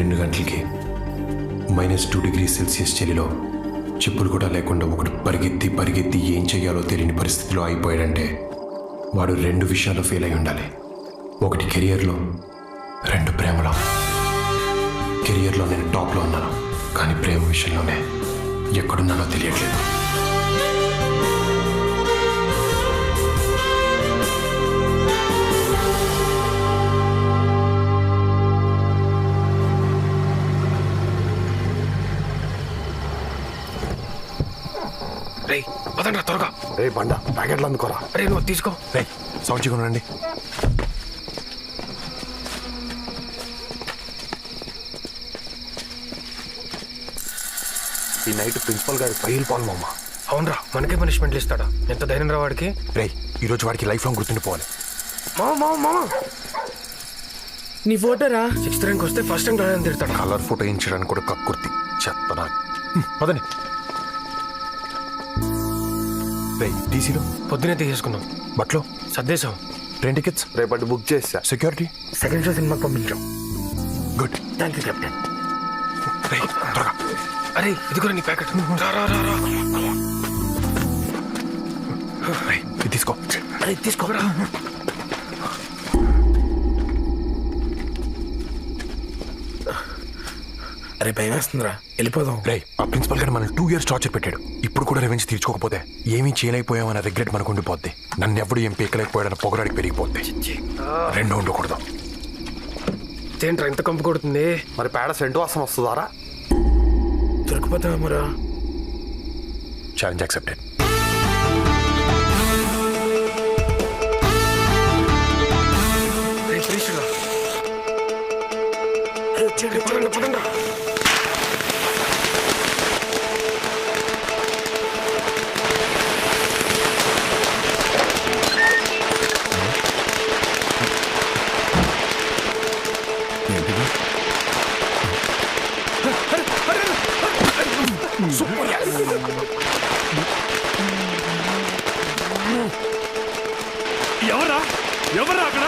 2 గంటలకి -2°C చలిలో చెప్పులు కూడా లేకుండా ఒకడు పరిగెత్తి ఏం చేయాలో తెలియని పరిస్థితిలో అయిపోయాడంటే వాడు 2 విషయాల్లో ఫెయిల్ అయి ఉండాలి. ఒకటి కెరియర్లో, 2 ప్రేమలో. కెరియర్లో నేను టాప్లో ఉన్నాను, కానీ ప్రేమ విషయంలోనే ఎక్కడున్నానో తెలియట్లేదు. రే వదండ్రా త్వరగా. రే బండ ప్యాకెట్లు అందుకోరా. రే నువ్వు తీసుకో. రే సౌండ్ చేయకుండా ఈ నైట్ ప్రిన్సిపల్ గారి పైలు పాల్మమ్మ. అవునరా, మనకే పనిష్మెంట్లు ఇస్తాడా? ఎంత ధైర్యం రా వాడికి. రే ఈరోజు వాడికి లైఫ్ లాంగ్ గుర్తుండిపోవాలి. మామ నీ ఫోటోరా 6th ర్యాంక్ వస్తే ఫస్ట్ ర్యాంక్ రాయని తిడతాడా? కలర్ ఫోటో వేయించడానికి కూడా కక్కుర్తి చెత్తనా. పదని రే టీసీలో పొద్దునే తీసేసుకున్నాం. బట్లో సర్దేశం. ట్రైన్ టికెట్స్ రేపటి బుక్ చేసా. సెక్యూరిటీ సెకండ్ షో సినిమాకి పంపించాం. గుడ్. Thank you captain. రే త్వరగా. అరే ఇది కూడా నీ ప్యాకెట్. రా రా రా రా. రే ఇది తీసుకో. అరే తీసుకోరా. అరే భయం వేస్తుందిరా, వెళ్ళిపోదాం. రే ఆ ప్రిన్సిపల్ గారు మనం 2 years టార్చర్ పెట్టాడు. ఇప్పుడు కూడా రెవెన్స్ తీర్చుకోకపోతే ఏమీ చేయలేకపోయామన్న రిగ్రెట్ మనకు ఉండిపోద్ది. నన్ను ఎవడు ఏం పీకలేకపోయాడన్న పొగరాడికి పెరిగిపోద్ది. 2 ఉండకూడదు. ఏంట్రా ఇంత కంపు కొడుతుంది? మరి పేడ సెంటు వాసన వస్తుందారా? దొరికిపోతామరా. Challenge accepted. రే ప్లీజ్రా. పడండి. ఎవరా అక్కడ?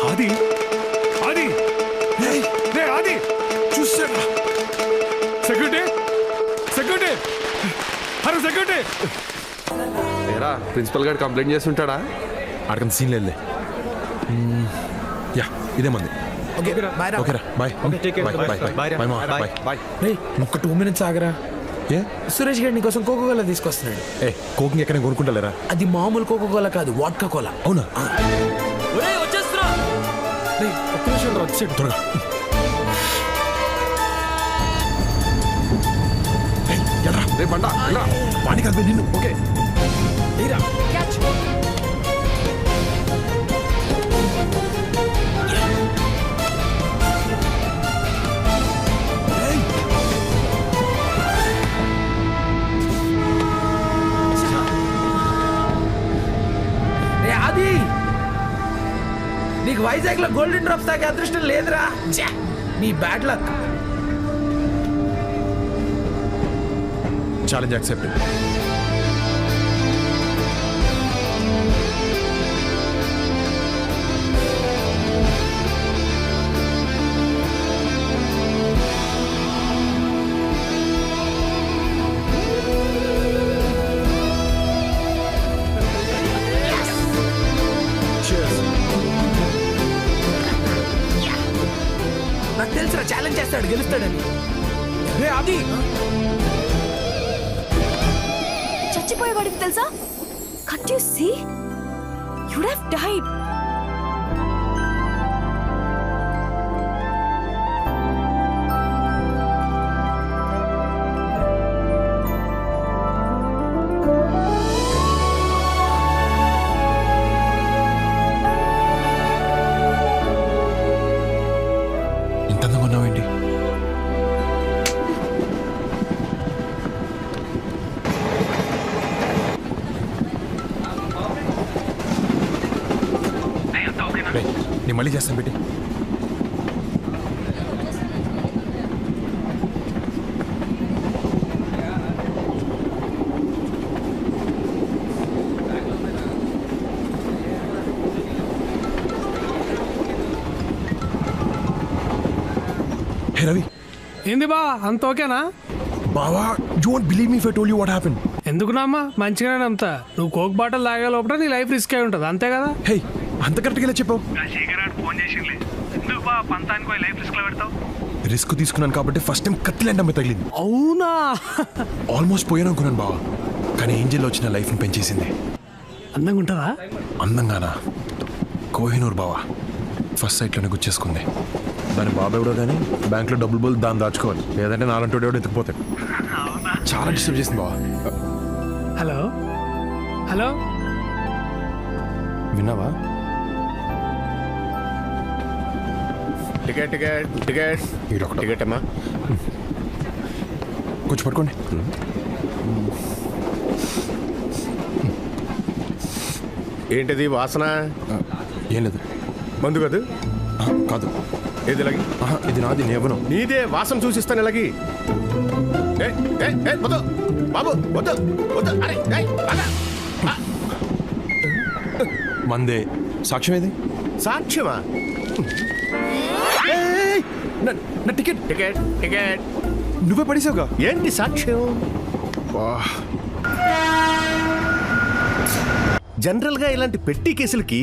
ఆది ఆది రే ఆది చూసారా? Security hello security. ఏరా ప్రిన్సిపల్ గారు కంప్లైంట్ చేసి ఉంటాడా? అడగంత సీన్ లేదులే. యా ఇదే మంది. ఓకేరా బాయ్. బాయ్ ఒక్క 2 minutes ఆగరా. ఏ సురేష్ గారు నీకోసం కోకోకోలా తీసుకొస్తున్నాడు. ఏ కోకింగ్ ఎక్కడ కొనుక్కుంటలేరా? అది మామూలు కోకోకోలా కాదు, వాడ్కా కోలా. అవునా? ఒక్క నిమిషం రా, వచ్చేయండి త్వరగా. రే బండ వాడికి అది నిన్ను. ఓకే అది నీకు వైజాగ్ లో గోల్డెన్ డ్రాప్స్ తాగే అదృష్టం లేదురా. నీ బ్యాడ్ లక్. Challenge accepted. నాకు తెలుసురా ఛాలెంజ్ చేస్తాడు, గెలుస్తాడని. రే అది చచ్చిపోయేవాడికి తెలుసా? Can't you see? You would have died. ఇంత అందంగా ఉన్నావేంటి? నేను మళ్ళీ చేస్తాను పెట్టి. హే రవి ఏంది బా అంత ఓకేనా? బావా you won't believe me if I told you what happen. ఎందుకున్నామ్మా మంచిగానే నమ్ముతా. నువ్వు కోక్ బాటిల్ తాగే లోపల నీ లైఫ్ రిస్క్ అయి ఉంటుంది అంతే కదా. హే అంత కరెక్ట్గా ఇలా చెప్పావు. రిస్క్ తీసుకున్నాను కాబట్టి ఫస్ట్ టైం కత్తిలాంటి అమ్మాయి తగిలింది. అవునా? ఆల్మోస్ట్ పోయాను అనుకున్నాను బావా, కానీ ఏంజెల్ వచ్చిన లైఫ్ని పెంచేసింది. అందంగా ఉంటుందా? అందంగానా? కోహినూర్ బావా ఫస్ట్ సైట్లోనే గుచ్చేసుకుంది. దాని బాబు ఎవడో కానీ బ్యాంక్లో డబ్బులు బోల్ దాన్ని దాచుకోవాలి, లేదంటే నాలంటోడు ఎవడో ఎత్తుకుపోతాడు. చాలా డిస్టర్బ్ చేసింది బావా. హలో హలో విన్నావా? టికెట్ టికెట్ టికెట్ ఈడొకడు. టికెట్ అమ్మా. కొంచెం పట్టుకోండి. ఏంటిది వాసన? ఏం లేదు. మందు కాదు? కాదు. ఏది ఇలాగి? ఇది నాది, నేను ఇవ్వను. నీదే వాసన చూసిస్తాను ఇలాగి. వద్దు బాబు వద్దు వద్దు. అరే అలా. మందే. సాక్ష్యం ఏది? సాక్ష్యమా? నా టికెట్ టికెట్ టికెట్ నువ్వే పడేసావుగా. ఏంటి సాక్ష్యం? జనరల్ గా ఇలాంటి పెట్టి కేసులకి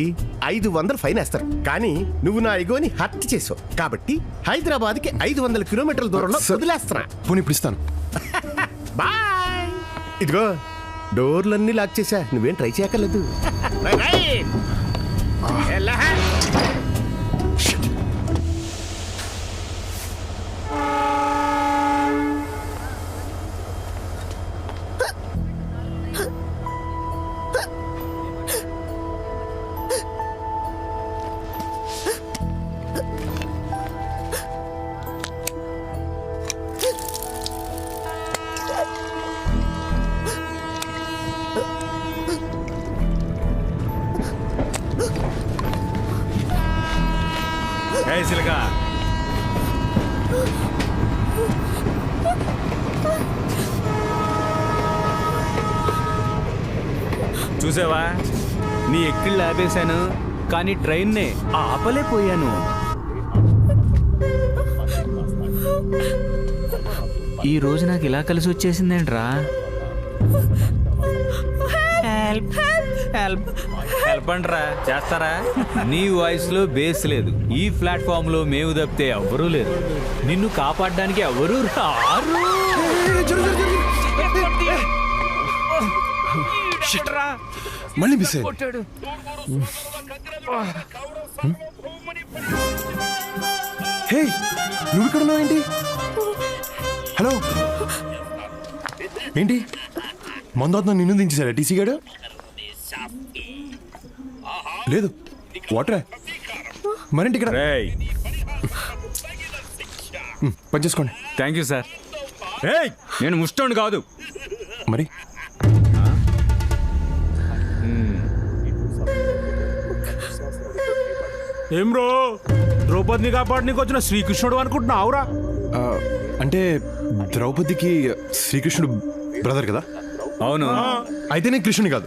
500 ఫైన్ వేస్తారు, కానీ నువ్వు నా ఇగోని హత్య చేసావు కాబట్టి హైదరాబాద్ కి 500 కిలోమీటర్ల దూరంలో వదిలేస్తున్నా. పోనీ ఇప్పుడు ఇస్తాను. బాయ్. ఇదిగో డోర్లన్నీ లాక్ చేశా, నువ్వేం ట్రై చేయక్కర్లేదు. చూసావా, నీ ఎక్కిళ్ళు ఆపేశాను కానీ ట్రైన్నే ఆపలేకపోయాను. ఈ రోజు నాకు ఇలా కలిసి వచ్చేసిందేంట్రా? హెల్ప్ హెల్ప్ హెల్ప్ అంట్రా, చేస్తారా? నీ వాయిస్ లో బేస్ లేదు. ఈ ప్లాట్ఫామ్ లో మేము తప్పితే ఎవ్వరూ లేరు. నిన్ను కాపాడడానికి ఎవరూ రారు. మళ్ళీ మిస్ అయ్యింది. హే నువ్వు ఇక్కడ ఉన్నావు ఏంటి? హలో ఏంటి మందు నిన్ను దించేశాడా టీసీ గాడు? లేదు వాటరే. మరేంటి ఇక్కడ? పని చేసుకోండి. Thank you sir. నేను ముష్టోండి కాదు. మరి ఏం రో, ద్రౌపదిని కాపాడనీకి వచ్చిన శ్రీకృష్ణుడు అనుకుంటున్నావురా? అంటే ద్రౌపదికి శ్రీకృష్ణుడు బ్రదర్ కదా? అవును. అయితే నేను కృష్ణుని కాదు.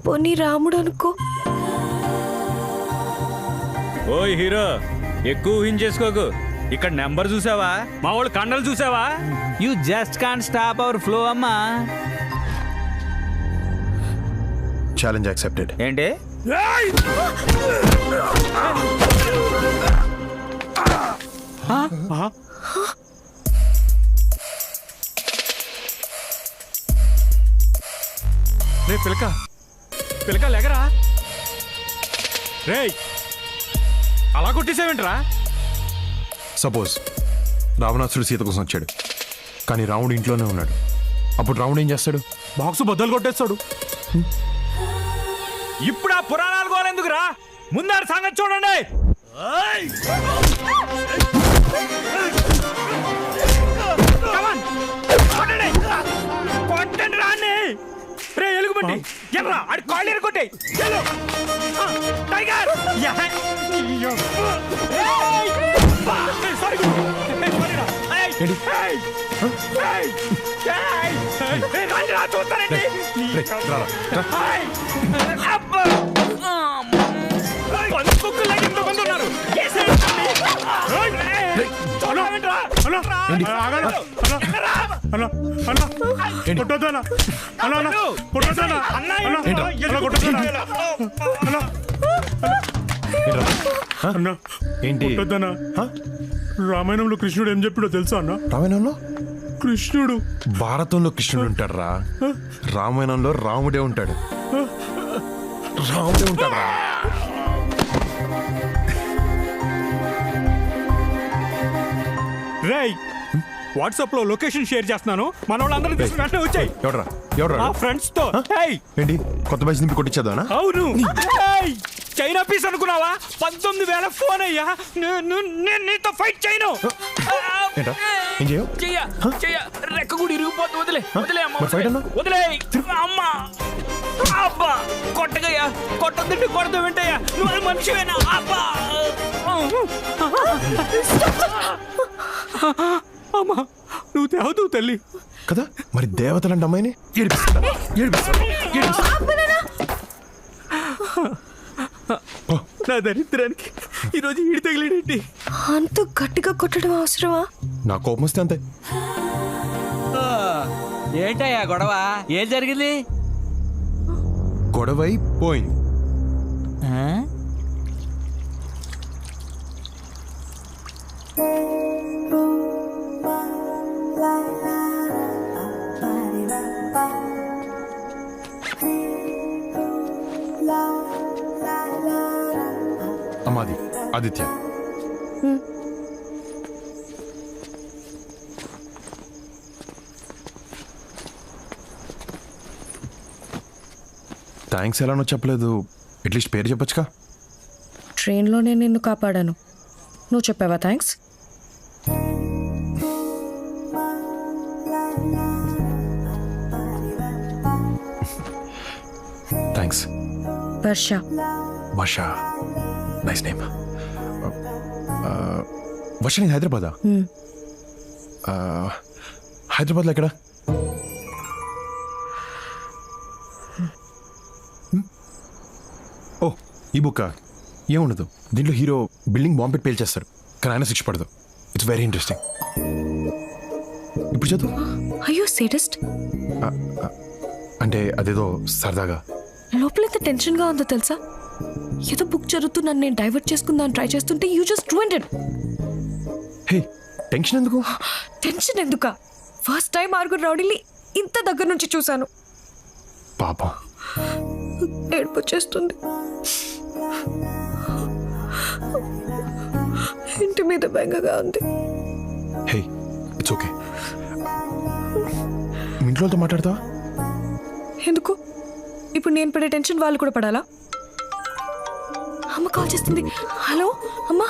పోనీ రాముడు అనుకో. ఓయ్ హీరో, ఎక్కువ ఊహించేసుకోకు. ఇక్కడ నెంబర్ చూసావా? మా వాళ్ళు కండలు చూసావా? You just can't stop our flow అమ్మా. Challenge accepted. ఏంటి? రే పిలక పిలక లేకరా. రే అలా కొట్టేసావేంట్రా? సపోజ్ రావణాసుడు సీత కోసం వచ్చాడు, కానీ రాముడు ఇంట్లోనే ఉన్నాడు. అప్పుడు రాముడు ఏం చేస్తాడు? బాక్స్ బద్దలు కొట్టేస్తాడు. ఇప్పుడు ఆ పురాణాలు గోలెందుకురా? ముందాడు సంగతి చూడండి. కొట్టండి రాన్ని. రే ఎలుగుబంటి ఎర్రా, ఆడి కాళ్ళు ఎరుకొట్టే. టైగర్ చూస్తారండి. పందుకులాగా ఎంతమంది ఉన్నారు? ఏంటి రామాయణంలో కృష్ణుడు ఏం చెప్పాడో తెలుసా అన్న? రామాయణంలో కృష్ణుడు భారతంలో కృష్ణుడు ఉంటాడు రా, రామాయణంలో రాముడే ఉంటాడు. రాముడే ఉంటాడు రా. రేయ్ వాట్సాప్ లో లొకేషన్ షేర్ చేస్తున్నాను, మన వాళ్ళందరూ తీసుకుని వెంటనే వచ్చాయి ఎవడ్రా ఎవడ్రా మా ఫ్రెండ్స్ తో. ఏయ్, ఏంటి కొత్త బైక్ నింపి కొట్టించేదానా? అవును. ఏయ్, చైనా పీస్ అనుకున్నావా? 19,000 ఫోన్ అయ్యా. నేను నీతో ఫైట్ చేయను. ఏంటా ఏం చేయవు? చెయ్య రెక్క కూడా ఇరిగిపోతుంది. వదిలే అమ్మ, మరి ఫైట్ అన్నా? వదిలే అమ్మా. అబ్బా కొట్టగయ్యా, కొట్టద్దంటే కొడతా వింటయ్యా. నువ్వు అది మనిషివేనా? అబ్బా అమ్మా నువ్వు తేవదు తల్లి. కదా మరి దేవతలంటే అమ్మాయిని ఏడిపిస్తా. నా దరిద్రానికి ఈరోజు ఈడి తగిలేడేంటి? అంత గట్టిగా కొట్టడం అవసరమా? నా కోపం వస్తే అంతే. ఏంటయ్యా గొడవ? ఏం జరిగింది? గొడవై పోయింది. అమ్మాది ఆదిత్య. థ్యాంక్స్ ఎలానో చెప్పలేదు, అట్లీస్ట్ పేరు చెప్పొచ్చుగా. ట్రైన్లోనే నిన్ను కాపాడాను, నువ్వు చెప్పావా థ్యాంక్స్? థ్యాంక్స్. వర్ష. వర్ష, నైస్ నేమ్. వర్ష నేను హైదరాబాదా? హైదరాబాద్లో ఎక్కడ? ఓ ఈ బుక్ ఏముండదు, దీంట్లో హీరో బిల్డింగ్ బాంబ్ పెట్టి పేల్చేస్తారు కానీ ఆయన శిక్ష పడదు. It's very interesting. ఇప్పుడు చదువు. అయ్యో సేడస్ట్. అంటే అదేదో సరదాగా. లోపల ఎంత టెన్షన్గా ఉందో తెలుసా? ఏదో బుక్ చదువుతూ నన్ను నేను డైవర్ట్ చేసుకుందాం ట్రై చేస్తుంటే you just ruined it. Hey tension ఎందుకు? టెన్షన్ ఎందుకా? ఫస్ట్ టైం ఆరుగురు రౌడీని ఇంత దగ్గర నుంచి చూశాను. పాపం. ఏడుపు వచ్చేస్తుంది. ఇంటి మీద బెంగగా ఉంది. Hey it's okay. మీ ఇంట్లో వాళ్ళతో మాట్లాడతావా? ఎందుకు? ఇప్పుడు నేను పడే టెన్షన్ వాళ్ళు కూడా పడాలా? అమ్మ కాల్ చేస్తుంది. హలో అమ్మా.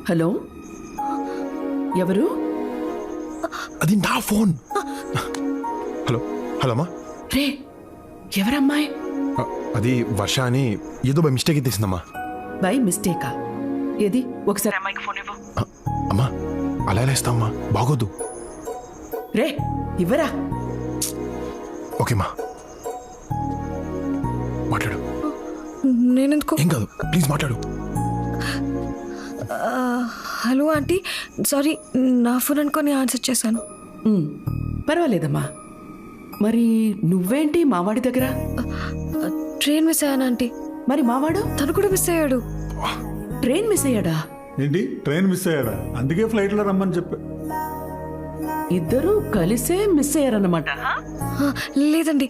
హలో, ఎవరు? అది నా ఫోన్. హలో హలో అమ్మా. రే ఎవరమ్మాయి? అది వర్ష అని ఏదో బై మిస్టేక్ తీసిందమ్మా. బై మిస్టేకా? ఏది ఒకసారి అమ్మాయికి ఫోన్ ఇవ్వు. అమ్మా అలా ఎలా ఇస్తామమ్మా, బాగోద్దు. రే ఇవ్వరా. ఓకేమ్మా మాట్లాడు. నేనెందుకు? ఏం కాదు ప్లీజ్ మాట్లాడు. హలో ఆంటీ, సారీ నా ఫోన్ అనుకొని ఆన్సర్ చేశాను. పర్వాలేదమ్మా. మరి నువ్వేంటి మావాడి దగ్గర? ట్రైన్ మిస్ అయ్యాను ఆంటీ. మరి మావాడు? తను కూడా మిస్ అయ్యాడు. ట్రైన్ మిస్ అయ్యాడా? ఏంటి ట్రైన్ మిస్ అయ్యాడా? అందుకే ఫ్లైట్ లో రమ్మని చెప్పా. ఇద్దరు కలిసే మిస్ అయ్యారన్నమాట. లేదండి,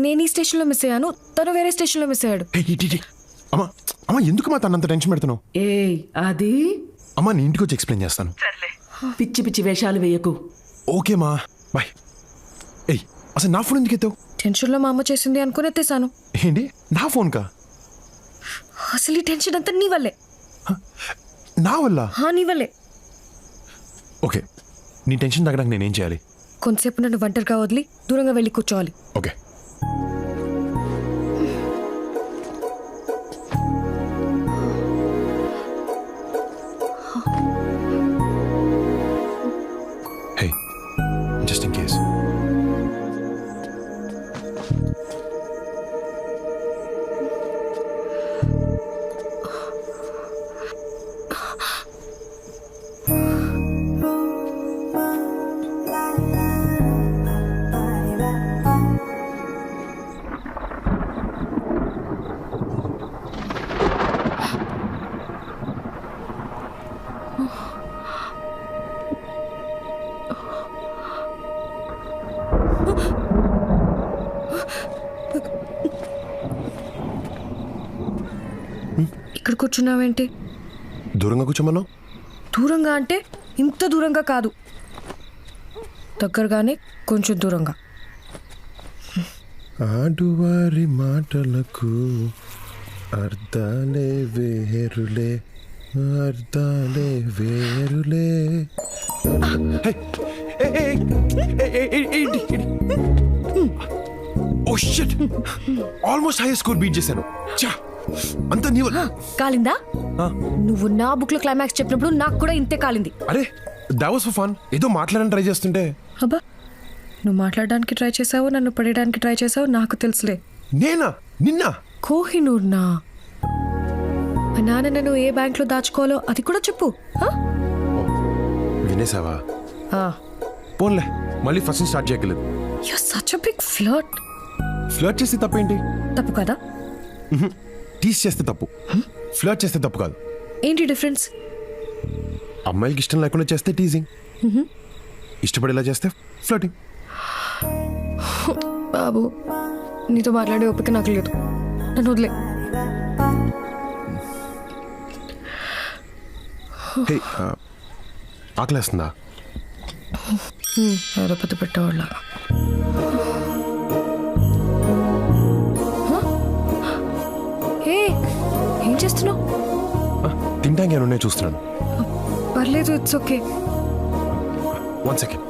నేను ఈ స్టేషన్లో మిస్ అయ్యాను, తను వేరే స్టేషన్లో మిస్ అయ్యాడు. అమ్మా అమ్మా ఎందుకు మా తనంత టెన్షన్ పెడుతున్నావు? ఏ అది అమ్మా నీ ఇంటికి వచ్చి ఎక్స్ప్లెయిన్ చేస్తాను. పిచ్చి పిచ్చి వేషాలు వేయకు. ఓకేమా బాయ్. ఏయ్ అసలు నా ఫోన్ ఎందుకు ఎత్తావు? టెన్షన్లో మా అమ్మ చేసింది అనుకుని ఎత్తేసాను. ఏంటి నా ఫోన్ కా? అసలు ఈ టెన్షన్ అంతా నీ వల్లే. నా వల్ల? నీ వల్లే. ఓకే నీ టెన్షన్ తగ్గడానికి నేనేం చేయాలి? కొంతసేపు నన్ను ఒంటరిగా వదిలి దూరంగా వెళ్ళి కూర్చోవాలి. Okay hey just in case. ఇక్కడ కూర్చున్నావేంటి? దూరంగా కూర్చోమన్నావు. దూరంగా అంటే ఇంత దూరంగా కాదు, దగ్గరగానే కొంచెం దూరంగా. ఆడువారి మాటలకు అర్థాలే వేరులే, అర్థాలే వేరులే. Oh shit, almost high score beat చేశాను. ఛా, అంత నీ వల్ల. కాలిందా? నువ్వు నా బుక్ లో క్లైమాక్స్ చెప్పినప్పుడు నాకు కూడా ఇంతే కాలింది. అరే that was for fun. ఏదో మాట్లాడని ట్రై చేస్తుంటే. అబ్బా, నువ్వు మాట్లాడడానికి ట్రై చేసావు, నన్ను పడేయడానికి ట్రై చేసావు, నాకు తెలుసులే. నేనా? నిన్న? కోహినూర్నా? మా నాన్న నన్ను ఏ బ్యాంక్ లో దాచుకోవాలో అది కూడా చెప్పు. వినేసావా? పోన్లే, మళ్ళీ ఫస్ట్ నుంచి స్టార్ట్ చేయగలదు. You are such a big flirt. Flirt చేస్తే తప్పేంటి? తప్పు కదా? టీస్ చేస్తే తప్పు, ఫ్లర్ట్ చేస్తే తప్పు కాదు. ఏంటి డిఫరెన్స్? అమ్మాయిలకి ఇష్టం లేకుండా చేస్తే టీజింగ్, ఇష్టపడేలా చేస్తే ఫ్లర్టింగ్. బాబు, నీతో మాట్లాడే ఓపిక నాకు లేదు, నన్ను వదిలే. హే, ఆకలేస్తుందా? ఎవరో పెద్ద పెట్టేవాళ్ళ. ఏం చేస్తున్నావు? తింటానికి ఏమన్నా చూస్తున్నాను. పర్లేదు, it's okay. 1 second.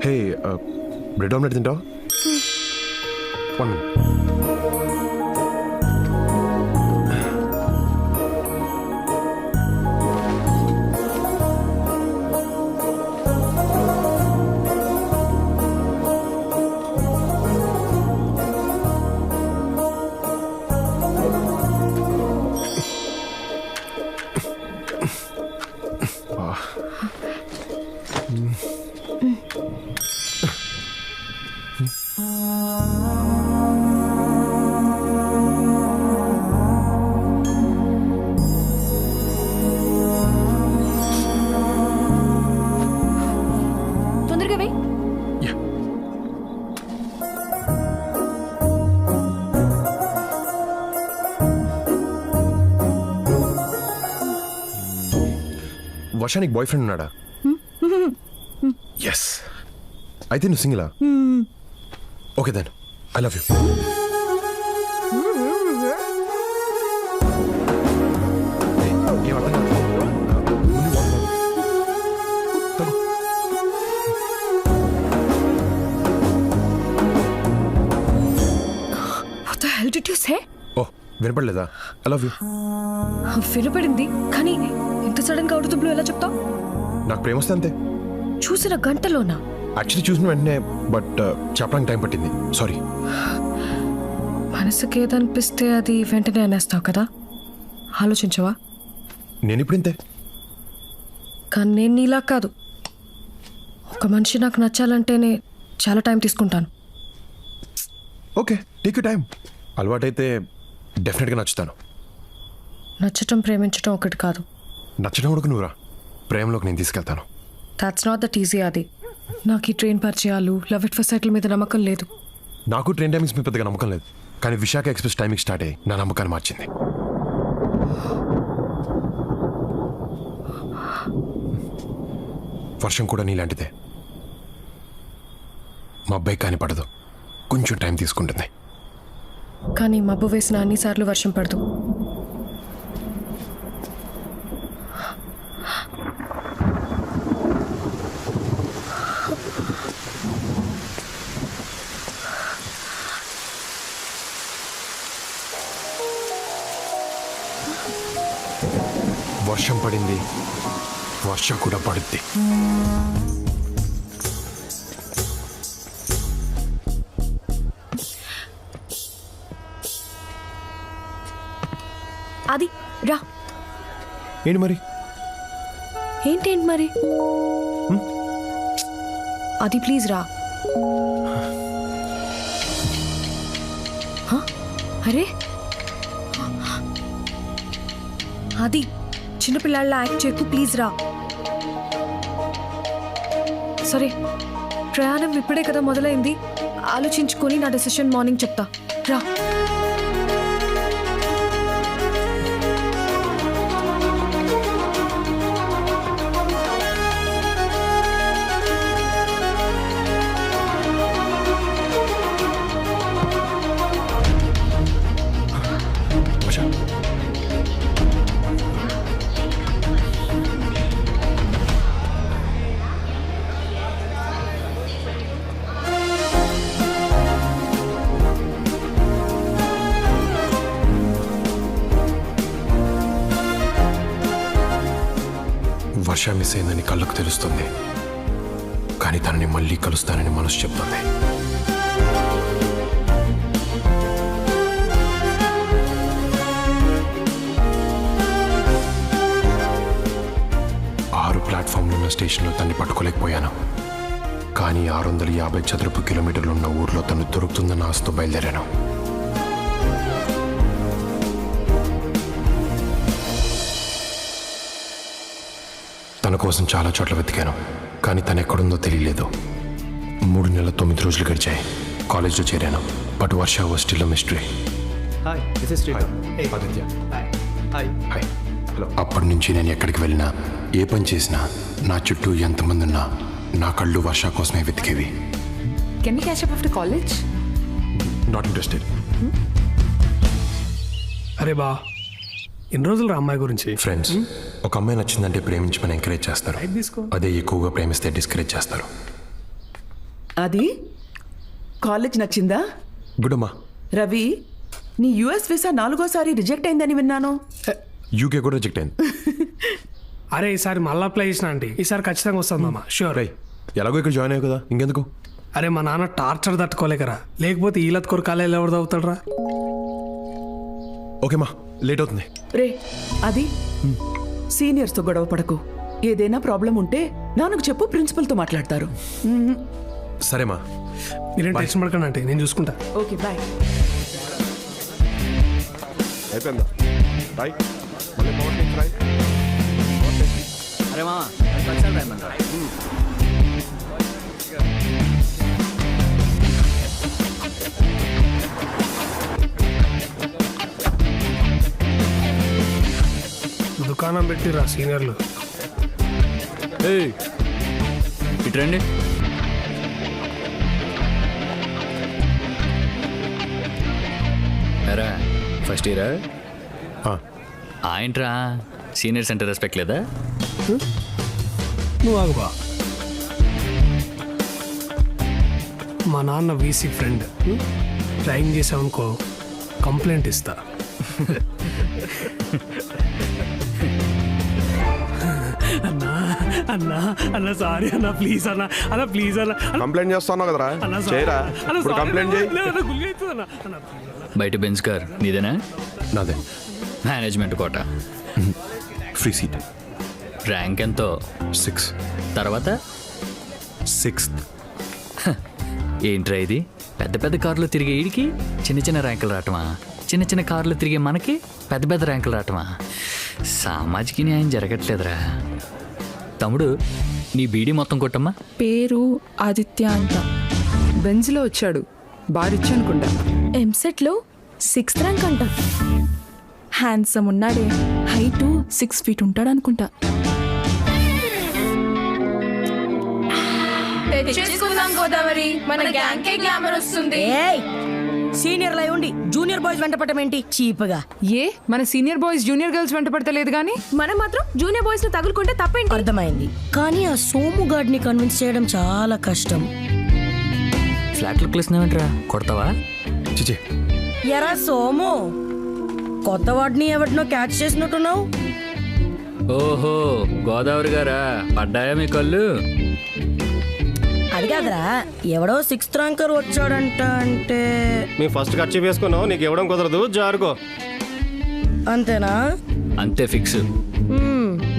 Hey, bread omelette తింటావా? 1 minute. తొందరగా వెయ్. వర్షానికి బాయ్ ఫ్రెండ్ ఉన్నాడా? ఎస్. అయితే నువ్వు సింగిలా? Okay then, I love you. What the hell did you say? Oh, వినపడలేదా? I love you. వినపడింది, కానీ ఇంత సడన్ గా అవుట్ ఆఫ్ ది బ్లూ ఎలా చెప్తావు? నాకు ప్రేమ వస్తే అంతే. చూసిన గంటలోనా? యాక్చువల్లీ చూసిన వెంటనే, బట్ చెప్పడానికి టైం పట్టింది. సారీ. మనసుకి ఏదనిపిస్తే అది వెంటనే అనేస్తావు కదా, ఆలోచించవా? నేను ఇప్పుడు ఇంతే. కానీ నేను నీలా కాదు. ఒక మనిషి నాకు నచ్చాలంటేనే చాలా టైం తీసుకుంటాను. Okay, take you time. అలవాటైతే డెఫినెట్గా నచ్చుతాను. నచ్చటం ప్రేమించటం ఒకటి కాదు. నచ్చడం కూడా నువ్వురా, ప్రేమలోకి నేను తీసుకెళ్తాను. That's not that easy. అది నాకు ఈ ట్రైన్ పరిచయాలు, లవ్ ఎట్ ఫస్ట్ సైట్ మీద నమ్మకం లేదు. నాకు ట్రైన్ టైమింగ్స్ మీద పెద్దగా నమ్మకం లేదు, కానీ విశాఖ ఎక్స్ప్రెస్ టైమింగ్ స్టార్ట్ అయ్యి నా నమ్మకాన్ని మార్చింది. వర్షం కూడా నీలాంటిదే. మా అబ్బాయి కాని పడదు, కొంచెం టైం తీసుకుంటుంది. కానీ మబ్బు వేసిన అన్నిసార్లు వర్షం పడదు. వర్షం పడింది, వర్షం కూడా పడుద్ది. అది రా. ఏంటి మరి? ఏంటి మరి? అది ప్లీజ్ రా. అరే, అది చిన్నపిల్లాళ్ళ యాక్ట్ చేయకు, ప్లీజ్ రా. సరే ప్రయాణం ఇప్పుడే కదా మొదలైంది, ఆలోచించుకొని నా డెసిషన్ మార్నింగ్ చెప్తా. రా. వర్ష, వర్ష మిస్ అయిందని కళ్ళకు తెలుస్తుంది, కానీ తనని మళ్ళీ కలుస్తానని మనసు చెప్తుంది. ప్లాట్ఫామ్లో ఉన్న స్టేషన్లో తన్ని పట్టుకోలేకపోయాను, కానీ 650 చదరపు కిలోమీటర్లు ఉన్న ఊర్లో తను దొరుకుతుందన్న ఆశతో బయలుదేరాను. తన కోసం చాలా చోట్ల వెతికాను, కానీ తను ఎక్కడుందో తెలియలేదు. 3 నెలల 9 రోజులు గడిచాయి. కాలేజ్లో చేరాను, but Varsha was still a mystery. అప్పటి నుంచి నేను ఎక్కడికి వెళ్ళినా, ఏ పని చేసినా, నా చుట్టూ ఎంతమంది ఉన్నా నా కళ్ళు వర్ష కోసమే వెతికేవి. Can we catch up after college? Not interested. అరే బా, ఎన్ని రోజులు రా అమ్మాయి గురించి? ఫ్రెండ్స్, ఒక అమ్మాయి నచ్చిందంటే ప్రేమించమని ఎంకరేజ్ చేస్తారు, రైట్ తీసుకో. అదే ఎక్కువగా ప్రేమిస్తే డిస్కరేజ్ చేస్తారు. అది కాలేజ్ నచ్చిందా? గుడమ్మా, రవి, నీ యుఎస్ వీసా 4గోసారి రిజెక్ట్ అయిందని విన్నాను. యూకే కూడా రిజెక్ట్ అయింది. అరే ఈసారి మళ్ళీ అప్లై చేసిన ఆంటీ, ఈసారి ఖచ్చితంగా వస్తుంది మామ, షూర్. రై, ఎలాగో ఇక్కడ జాయిన్ అయ్యావు కదా, ఇంకెందుకు? అరే మా నాన్న టార్చర్ తట్టుకోలేకరా, లేకపోతే ఈలత్ కొరకాలే ఎవరు తవ్వుతాడు రా. ఓకేమా, లేట్ అవుతుంది. రే, అది సీనియర్స్తో గొడవ పడకు. ఏదైనా ప్రాబ్లం ఉంటే నాన్నకు చెప్పు, ప్రిన్సిపల్తో మాట్లాడతారు. సరేమా, మీరేం టెన్షన్ పడకండి అంటే, నేను చూసుకుంటా. Okay, bye. అయిపోయిందా? రాయ్, మళ్ళీ మార్నింగ్ రాయ్. అరే మామ, దుకాణం పెట్టిరా సీనియర్లు. ఇటు రండి. ఎరా ఫస్ట్ ఇయరా? ఏంట్రా సీనియర్స్ అంటే రెస్పెక్ట్ లేదా? నువ్వు ఆగుబా. మా నాన్న వీసీ ఫ్రెండ్, డ్రాయింగ్ చేసావనుకో కంప్లైంట్ ఇస్తా. అన్నా అన్నా అన్న సారీ అన్న, ప్లీజ్ అన్న, అన్న ప్లీజ్ అన్న. కంప్లైంట్ చేస్తున్నావు కదరా, అన్న చేయరా? అన్న ఇప్పుడు కంప్లైంట్ చేయి. గుల్లి అవుతుంది అన్న. అన్న please అన్న. బయట బెంచ్ కార్ నీదేనా? నాదే. Management quota. Free seat. Rank ఎంతో? 6. తర్వాత 6th. ఏంట్రా ఇది? పెద్ద పెద్ద కార్లు తిరిగే ఈడికి చిన్న చిన్న ర్యాంకులు రావటమా? చిన్న చిన్న కార్లు తిరిగే మనకి పెద్ద పెద్ద ర్యాంకులు రావటమా? సామాజిక న్యాయం జరగట్లేదురా. తమ్ముడు, నీ బీడీ మొత్తం కొట్టమ్మా. పేరు ఆదిత్య అంట, బెంజ్లో వచ్చాడు, బారిచ్చు అనుకుంటా. ఎంసెట్లో 6th ర్యాంక్ అంట. హ్యాండ్సమ్ ఉన్నాడే, హైటు 6 feet ఉంటాడు అనుకుంటా. తెచ్చేసుకుందాం గోదావరి, మన గ్యాంగ్కే గ్లామర్ వస్తుంది. సీనియర్ లై ఉండి జూనియర్ బాయ్స్ వెంట పడమేంటి చీప్గా? ఏ మన సీనియర్ బాయ్స్ జూనియర్ గర్ల్స్ వెంట పడతలేదు కానీ మనం మాత్రం జూనియర్ బాయ్స్ ని తగులుకుంటే తప్పేంటి? అర్థమైంది, కానీ ఆ సోము గాడిని కన్విన్స్ చేయడం చాలా కష్టం. ఫ్లాట్లు కలిసినావేంట్రా, కొడతావా? చిచే, ఎరా సోము, కొత్త వాడిని ఎవరినో క్యాచ్ చేసినట్టున్నావు. ఓహో, గోదావరి గారా, పడ్డాయా మీ కళ్ళు? అది కాదురా, ఎవడో 6th ర్యాంకర్ వచ్చాడంట. అంటే మేము ఫస్ట్ ఖర్చు వేసుకున్నావు, నీకు ఇవ్వడం కుదరదు, జారుకో. అంతేనా? అంతే ఫిక్స్.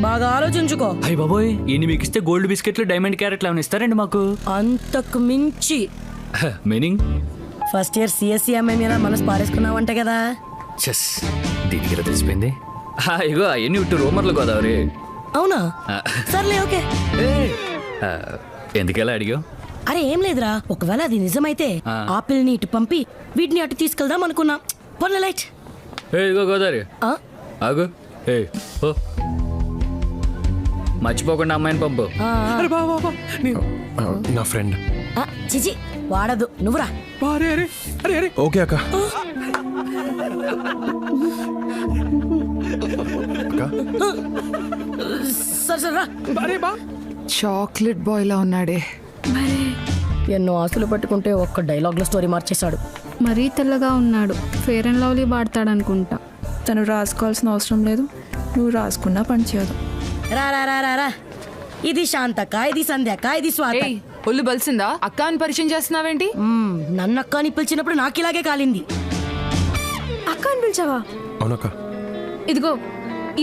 బాగా ఆలోచించుకో. అయ్య బాబోయ్, ఇన్ని మీకు ఇస్తే గోల్డ్ బిస్కెట్లు డైమండ్ క్యారెట్లు ఏమైనా ఇస్తారండి మాకు? అంతకు మించి. మీనింగ్? ఫస్ట్ ఇయర్ సిఎస్సి అమ్మాయి మీద మనసు పారేసుకున్నావంట కదా. చెస్, దీనికి ఇలా తెలిసిపోయింది. ఇగో అవన్నీ ఇటు రూమర్లు గోదావరి. అవునా? సర్లే, ఓకే. ఎందుకెలా అడిగావు? అరే ఏం లేదురా, ఒకవేళ అది నిజమైతే ఆపిల్ని ఇటు పంపి వీటిని అటు తీసుకెళ్దాం అనుకున్నాం. పొన్న లైట్. ఇదిగో గోదావరి, ఆగు. ఓ మర్చిపోకుండా అమ్మాయిని పంపు. అరే బాబా నా ఫ్రెండ్. చిచి వాడదు, నువ్వురా. అరే అరే అరే అరే ఓకే అక్క. సరే సరే రా. అరే బా చాక్లెట్ బాయ్ లా ఉన్నాడే. ఎన్నో ఆస్తులు పట్టుకుంటే ఒక్క డైలాగ్లో స్టోరీ మార్చేశాడు. మరీ తెల్లగా ఉన్నాడు. ఫేర్ అండ్ లవ్లీ వాడతాడనుకుంటా. తను రాసుకోవాల్సిన అవసరం లేదు, నువ్వు రాసుకున్నా పని చేయదు. రా రా రా రా రా. ఇది శాంతక్క, ఇది సంధ్యక్క, ఇది స్వాత. ఒళ్ళు బలిసిందా? అక్క అని పరిచయం చేస్తున్నావేంటి? నన్ను అక్క అని పిలిచినప్పుడు నాకు ఇలాగే కాలింది. అక్క అని పిలిచావా? అవునక్క. ఇదిగో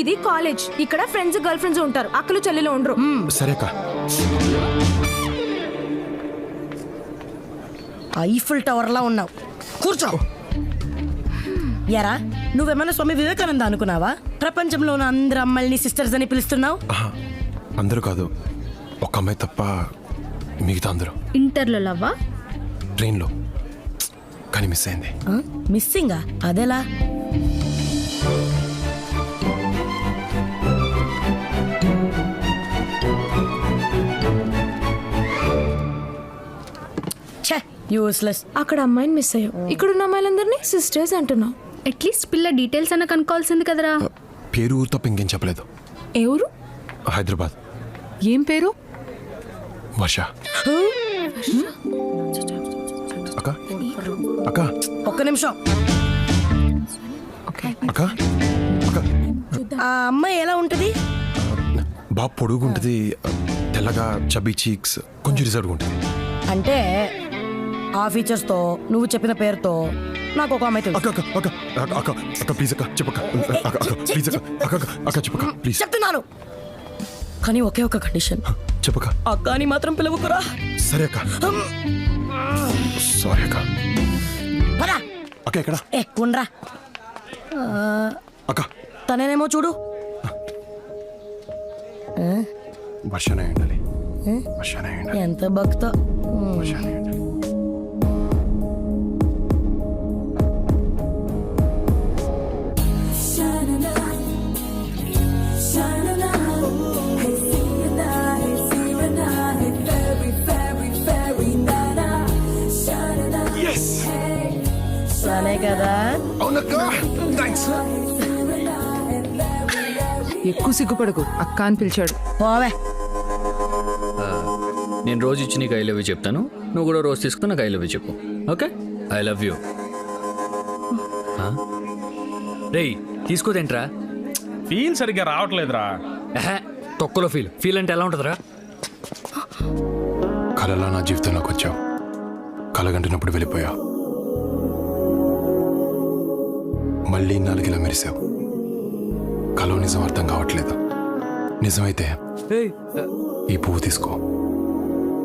ఇది కాలేజ్, ఇక్కడ ఫ్రెండ్స్ గర్ల్ ఫ్రెండ్స్ ఉంటారు, అక్కలు చెల్లెలు ఉండరు. సరే అక్క. ఐఫిల్ టవర్ లా ఉన్నావు, కూర్చో. ఎరా నువ్వేమన్నా స్వామి వివేకానంద అనుకున్నావా? ప్రపంచంలో ఉన్న అందరు అమ్మాయిని సిస్టర్స్ అని పిలుస్తున్నావు. అందరూ కాదు, ఒక అమ్మాయి తప్ప మిగతా అందరూ. ఇంటర్లో లవ్వా? ట్రైన్లో, కానీ మిస్ అయింది. మిస్సింగా? అదెలా? యూస్లెస్. అక్కడ అమ్మాయిని మిస్ అయ్యావు, ఇక్కడున్న అమ్మాయిలందరినీ సిస్టర్స్ అంటున్నావు. అట్లీస్ట్ పిల్ల డీటెయిల్స్ అన్న కనుక్కోవాల్సింది కదరా. పేరు ఊరు తప్ప ఇంకేం చెప్పలేదు. ఏ ఊరు? హైదరాబాద్. ఏం పేరు? వర్ష. అక్క అక్క ఒక్క నిమిషం. అక్క అక్క ఆ అమ్మాయి ఎలా ఉంటది? బాగా పొడుగుంటది, తెల్లగా, చబ్బీ చీక్స్, కొంచెం రిజర్వ్ ఉంటుంది. అంటే ఆ ఫీచర్స్ తో నువ్వు చెప్పిన పేరుతో నాకు ఒక అమ్మాయి తెలుసు. అక్క అక్క అక్క అక్క అక్క అక్క ప్లీజ్ అక్క చెప్పక్క. అక్క అక్క ప్లీజ్ అక్క అక్క అక్క అక్క చెప్పక్క ప్లీజ్. చెప్తున్నాను, కానీ ఒకే ఒక కండిషన్. చెప్పక్క. అక్క అని మాత్రం పిలవకురా. సరే అక్క. సారీ అక్క. పదా. అక్క ఎక్కడ? ఉండరా. అక్క తనేనేమో చూడు. వర్షనే ఉండాలి. వర్షనే ఉండాలి. ఎంత భక్తో. వర్షనే ఉండాలి. సరే కదా. అవునక్క. థాంక్స్. ఎక్కువ సిగ్గుపడకు, అక్క అని పిలిచాడు. పోవే. నేను రోజు ఇచ్చి నీకు ఐ లవ్ యూ చెప్తాను, నువ్వు కూడా రోజు తీసుకుని నాకు ఐ లవ్ యూ చెప్పు. ఓకే? I love you. రేయ్ తీసుకోదేంట్రా? ఫీల్ సరిగ్గా రావట్లేదురా. తొక్కలో ఫీల్ అంటే ఎలా ఉంటుందిరా? కలలా నా జీవితంలోకి వచ్చావు, కలగంటున్నప్పుడు వెళ్ళిపోయావు, మళ్ళీ నాలుగిలా మెరిసావు. కలో నిజం అర్థం కావట్లేదు. నిజమైతే ఈ పువ్వు తీసుకో,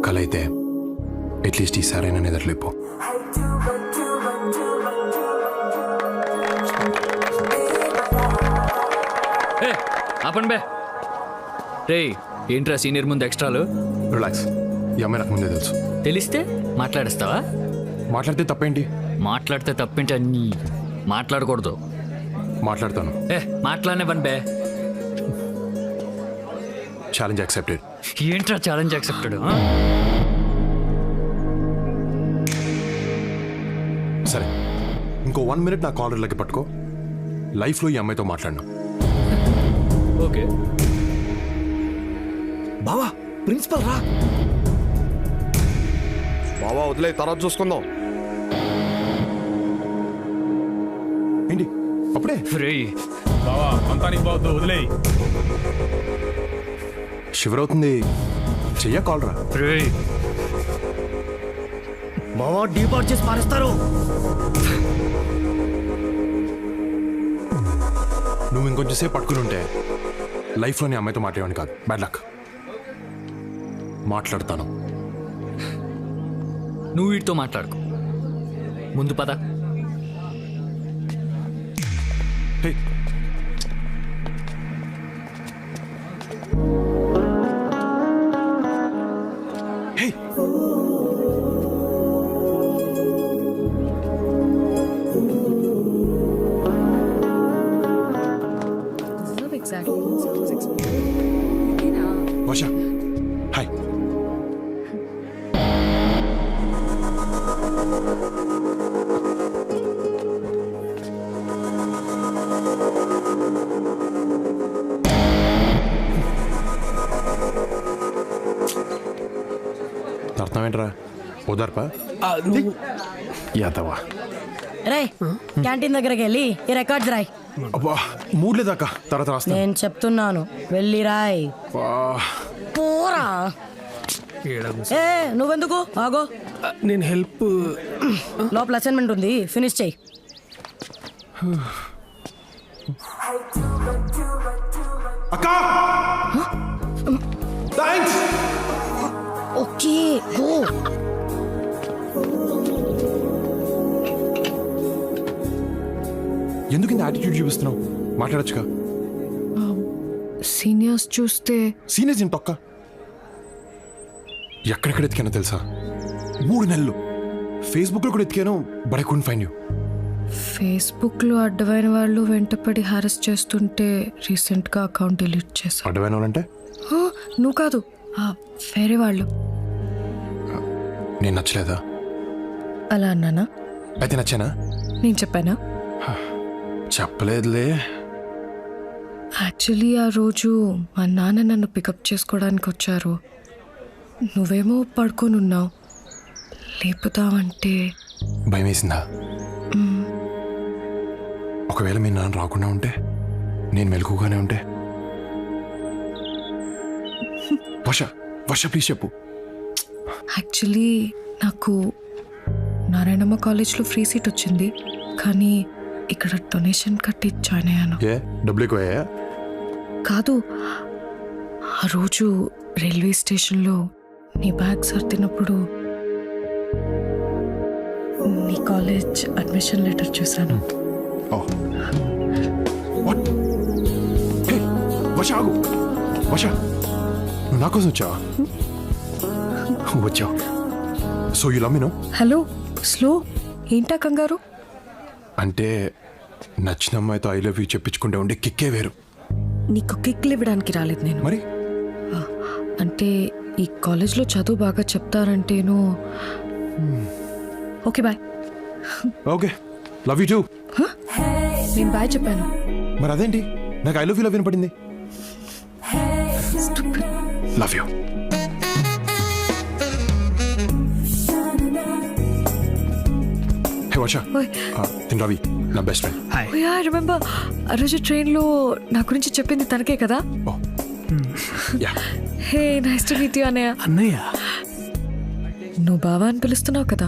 కల అయితే అట్లీస్ట్ ఈసారైనా నిద్రలేపో. ఆపండి బే. రే ఏంట్రా సీనియర్ ముందు ఎక్స్ట్రాలు? రిలాక్స్, ఈ అమ్మాయి నాకు ముందే తెలుసు. తెలిస్తే మాట్లాడేస్తావా? మాట్లాడితే తప్పేంటి? మాట్లాడితే తప్పేంటి? అన్నీ మాట్లాడకూడదు. మాట్లాడతాను. మాట్లాడనే పని బే. Challenge accepted. ఏంట్రా ఛాలెంజ్ యాక్సెప్టెడ్? సరే, ఇంకో 1 minute నా కాలర్లకి పట్టుకో. లైఫ్లో ఈ అమ్మాయితో మాట్లాడినా. ఓకే బావా, ప్రిన్సిపల్ రా. బావా వదిలే, తర్వాత చూసుకుందాం. ఏంటి అప్పుడే? రే బావా అంతా నీకు బావద్దు, వదిలేయి. షివర్ అవుతుంది, చెయ్య కాలరా. రే మావా డీపాట్ చేసి పారేస్తారు. నువ్వు ఇంకొంచెం సేపు పట్టుకుని ఉంటే లైఫ్లోని అమ్మాయితో మాట్లాడేవాడిని కాదు. Bad luck. మాట్లాడతాను. నువ్వు వీటితో మాట్లాడుకో, ముందు పద. హే, హాయ్. అర్థం ఏంట్రా ఓదార్పా యాదవా రే క్యాంటీన్ దగ్గరికి వెళ్ళి ఈ రికార్డ్స్ రాయ్. అబ్బా మూడ్లేదాకా తర్వాత రాస్తా. నేను చెప్తున్నాను వెళ్ళి రాయ్. పోరా. ఏ నువ్వెందుకు ఆగో, నేను హెల్ప్. లోపల అసైన్మెంట్ ఉంది, ఫినిష్ చెయ్యి. అక్కా థాంక్స్. Okay go. ఎందుకు ఇంత యాటిట్యూడ్ చూపిస్తున్నావు? మాట్లాడొచ్చుగా. సీనియర్స్ చూస్తే సీనియర్స్ ఏం తొక్క. ఎక్కడెక్కడ ఎతికానో తెలుసా? 3 నెలలు ఫేస్బుక్లో కూడా ఎతికాను, but I couldn't find you. ఫేస్బుక్లో అడ్డమైన వాళ్ళు వెంటపడి హారెస్ చేస్తుంటే రీసెంట్గా అకౌంట్ డిలీట్ చేశాను. అడ్డమైన వాళ్ళంటే నువ్వు కాదు, వేరే వాళ్ళు. నేను నచ్చలేదా? అలా అన్నానా? అయితే నచ్చానా? నేను చెప్పానా? చెప్పలేదులే. యాక్చువల్లీ ఆ రోజు మా నాన్న నన్ను పికప్ చేసుకోవడానికి వచ్చారు. నువ్వేమో పడుకొని ఉన్నావు. లేపుతావంటే భయం వేసిందా? ఒకవేళ మీ నాన్న రాకుండా ఉంటే, నేను మెలకుగానే ఉంటే? వర్ష ప్లీజ్ చెప్పు. యాక్చువల్లీ నాకు నారాయణమ్మ కాలేజ్లో ఫ్రీ సీట్ వచ్చింది, కానీ ఇక్కడ డొనేషన్ కట్టి జాయిన్ అయ్యాను. ఏ డబ్బులు ఎక్కువయ్యా? కాదు, ఆ రోజు రైల్వే స్టేషన్లో నీ బ్యాగ్ సర్దినప్పుడు నీ కాలేజ్ అడ్మిషన్ లెటర్ చూశాను. వర్ష ఆగు. వర్ష నువ్వు నా కోసం వచ్చావా? వచ్చావు. So you love me no? Hello slow, ఏంటా కంగారు? అంటే నచ్చిన అమ్మాయితో ఐ లవ్ యూ చెప్పించుకుంటే ఉండే కిక్కే వేరు. నీకు కిక్లు ఇవ్వడానికి రాలేదు నేను. మరి అంటే ఈ కాలేజ్లో చదువు బాగా చెప్తారంటేను. Okay bye. Okay love you too. నేను బాయ్ చెప్పాను. మరి అదేంటి నాకు ఐ లవ్ యూ వినపడింది? Love you. హే వర్ష, తిన్ రవి నా బెస్ట్ ఫ్రెండ్. ఐ రిమెంబర్ ఆ రోజు ట్రైన్లో నా గురించి చెప్పింది తనకే కదా? Yeah. Hey nice to meet you అన్నయ్య. అన్నయ్య నువ్వు బావా అని పిలుస్తున్నావు కదా?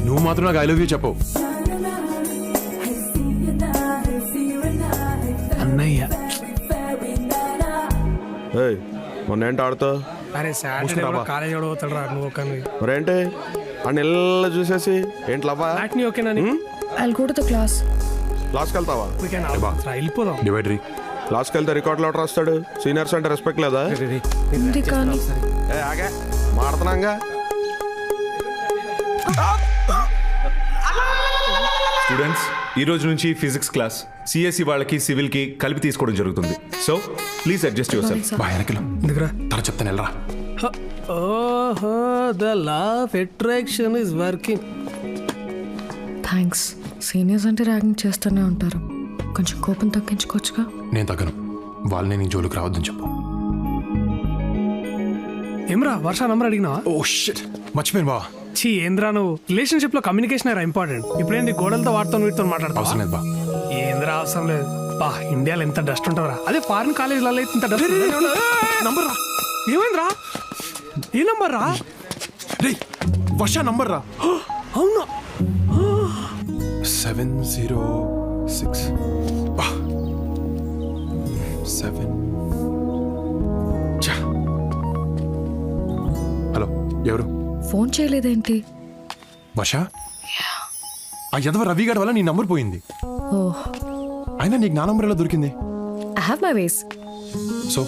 నువ్వు మాత్రం నాకు ఐ లవ్ యూ చెప్పు. అన్నయ్య. మొన్న ఏంటి ఆడుతావు? అరే సాటర్డే కాలేజ్ పోతాడు రా నువ్వు. ఒక మరేంటి అన్ని ఇళ్ళ చూసేసి ఏంటి లవ్వా? నీ ఓకేనా? I'll go to the class. క్లాస్కి వెళ్తావా? వెళ్ళిపోదాం. డివైడరీ క్లాస్కి వెళ్తే రికార్డులు ఎవరు రాస్తాడు? సీనియర్స్ అంటే రెస్పెక్ట్ లేదా? ఉంది కానీ ఏ ఆగే మాడుతున్నాగా. స్టూడెంట్స్, ఈ రోజు నుంచి ఫిజిక్స్ క్లాస్ సిఎస్సి వాళ్ళకి సివిల్కి కలిపి తీసుకోవడం జరుగుతుంది. So please adjust your self. బాగా వెనకలు తన చెప్తాను వెళ్ళరా. ఓహో, the law of attraction is working. Thanks. Seniors అంటే ర్యాగింగ్ చేస్తూనే ఉంటారు, కొంచెం కోపం తగ్గించుకోవచ్చుగా. నేను తగ్గను. వాళ్ళని నీ జోలికి రావద్దని చెప్పు. ఏమ్రా వర్ష నంబర్ అడిగినావా? ఓ షిట్, మర్చిపోయాను బా. చీ ఏంద్రా నువ్వు. రిలేషన్షిప్ లో కమ్యూనికేషన్ రా ఇంపార్టెంట్. ఇప్పుడేంటి గోడలతో వాటితో వీటితో మాట్లాడతావు? అవసరం లేదు బా. ఏంద్రా అవసరం లేదు బా. ఇండియాలో ఎంత డస్ట్ ఉంటుందిరా. అదే ఫారిన్ కాలేజీలలో ఇంత డస్ట్. నంబర్ రా. ఏమైందిరా? ఏ నంబర్ రా? రే వర్ష నంబర్ రా. అవునా? 706 7. హలో ఎవరు? ఫోన్ చేయలేదేంటి? వర్ష, ఆ యదవ రవిగాడి వల్ల నీ నంబర్ పోయింది. ఓహ్, అయినా నీకు నా నంబర్ ఎలా దొరికింది? I have my ways. So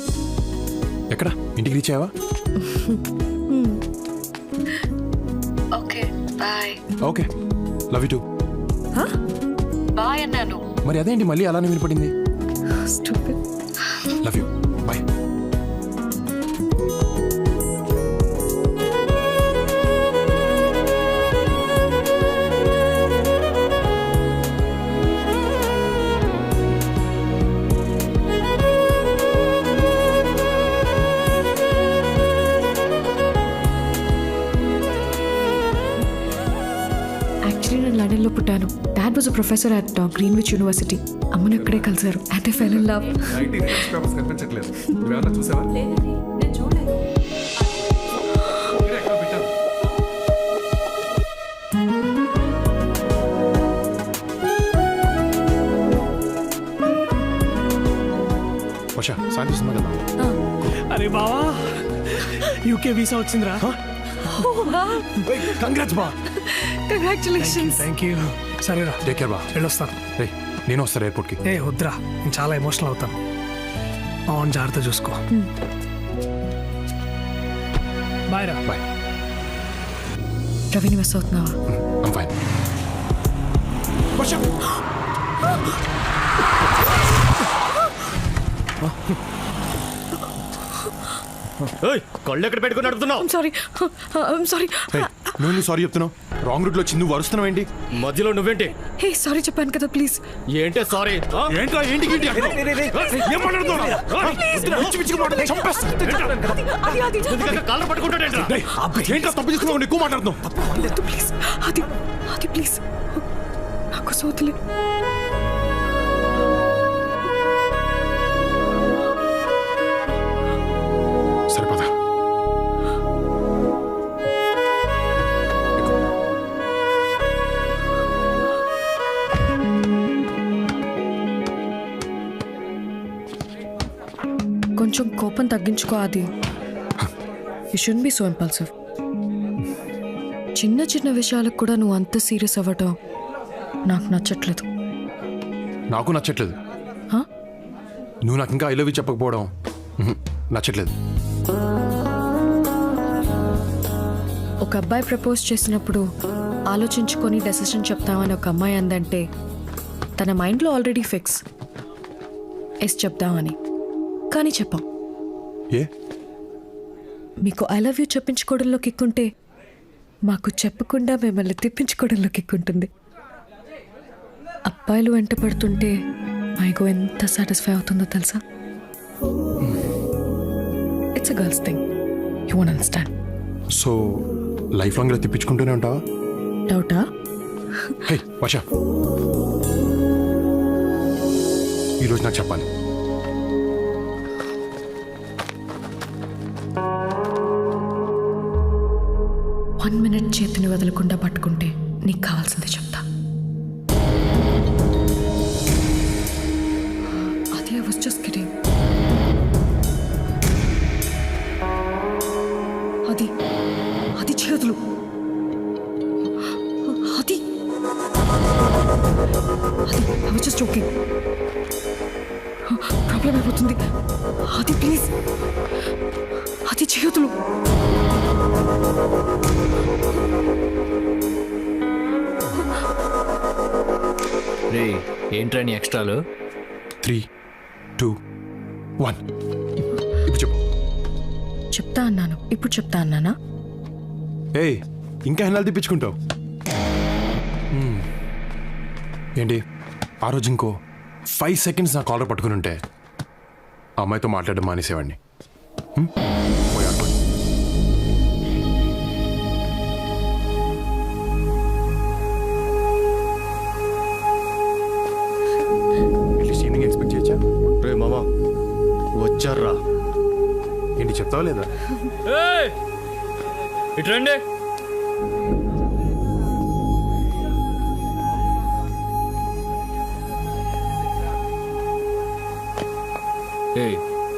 ఎక్కడ ఇంటికి రీచ్ అయ్యావా? Okay bye. Okay love you too. Bye అన్నాను. మరి అదేంటి మళ్ళీ అలానే వినపడింది? Stupid. Love you bye. Actually నేను లండన్లో పుట్టాను. Dad was a professor at Greenwich university. అమ్మను అక్కడే కలిసారు. And they fell in love. కనిపించట్లేదు నువ్వేమన్నా చూసావా? వర్ష సాయంత్రం వస్తున్నా కదా. అరే బావా యూకే వీసా వచ్చిందిరా. కంగ్రాట్స్ బా. కంగ్రాచులేషన్స్. Thank you. సరేరా టేక్ కేర్ బా. వెళ్ళొస్తాను. రే నేను వస్తాను ఎయిర్పోర్ట్కి. ఏ వద్దురా, నేను చాలా ఎమోషనల్ అవుతాను. అవును, జాగ్రత్త చూసుకో. బాయ్ రా. బాయ్. రవిని మిస్ అవుతున్నావా? I'm fine. వర్ష కళ్ళు ఎక్కడ పెట్టుకుని నడుపుతున్నావు? సారీ. నువ్వు సారీ చెప్తున్నావు. రాంగ్ రూట్లో వచ్చి నువ్వు అరుస్తున్నావు ఏంటి? మధ్యలో నువ్వేంటి? హే సారీ చెప్పాను కదా, ప్లీజ్. ఏంటే సారీ? ఏంట్రా ఏంటి ఏం మాట్లాడుతున్నావు? కాళ్ళు పట్టుకుంటాడేంట్రా? ఏంట్రా తప్పు చేసుకున్నావు? ఎక్కువ మాట్లాడుతున్నావు. ప్లీజ్ అది ప్లీజ్ నాకు సోతులే. సరిపదా. కొంచెం కోపం తగ్గించుకో. అది you should be so impulsive. చిన్న చిన్న విషయాలకు కూడా నువ్వు అంత సీరియస్ అవ్వటం నాకు నచ్చట్లేదు. నాకు నచ్చట్లేదు. Huh? నువ్వు నాకు ఇంకా ఐ లవ్ యూ చెప్పకపోవడం నచ్చట్లేదు. ఒక అబ్బాయి ప్రపోజ్ చేసినప్పుడు ఆలోచించుకొని డెసిషన్ చెప్తామని ఒక అమ్మాయి అందంటే తన మైండ్లో ఆల్రెడీ ఫిక్స్ ఎస్ చెప్దామని. కానీ చెప్పాం. ఏ మీకు ఐ లవ్ యూ చెప్పించుకోవడంలో కిక్కుంటే మాకు చెప్పకుండా మిమ్మల్ని తిప్పించుకోవడంలో కిక్కుంటుంది. అబ్బాయిలు వెంట పడుతుంటే మైగో ఎంత సాటిస్ఫై అవుతుందో తెలుసా? It's a girls thing. You won't understand. So life long ఇలా తిప్పించుకుంటూనే ఉంటావా? డౌటా? హే వర్ష, ఈరోజు నాకు చెప్పాలి. వన్ మినిట్ చేతిని వదలకుండా పట్టుకుంటే నీకు కావాల్సింది చెప్తా. అది ఐ వాస్ జస్ట్ కిడింగ్. అది చేతులు. అది I was just joking. Problem అయిపోతుంది. అది ప్లీజ్, అది చేతులు. రే ఏంట్రా నీ ఎక్స్ట్రాలు? 3, 2, 1 ఇప్పుడు చెప్పు. చెప్తా అన్నాను, ఇప్పుడు చెప్తా అన్నానా? ఏయ్ ఇంకా ఎన్నాళ్ళు తిప్పించుకుంటావు? ఏంటి ఆ రోజు ఇంకో 5 seconds నా కాలర్ పట్టుకుని ఉంటే ఆ అమ్మాయితో మాట్లాడడం మానేసేవాడిని. పోయి ఆడుకోండి. అట్లీస్ట్ ఈవినింగ్ ఎక్స్పెక్ట్ చేయొచ్చా? రే మామా వచ్చారా? ఏంటి చెప్తావా లేదా? ఇటు రండి.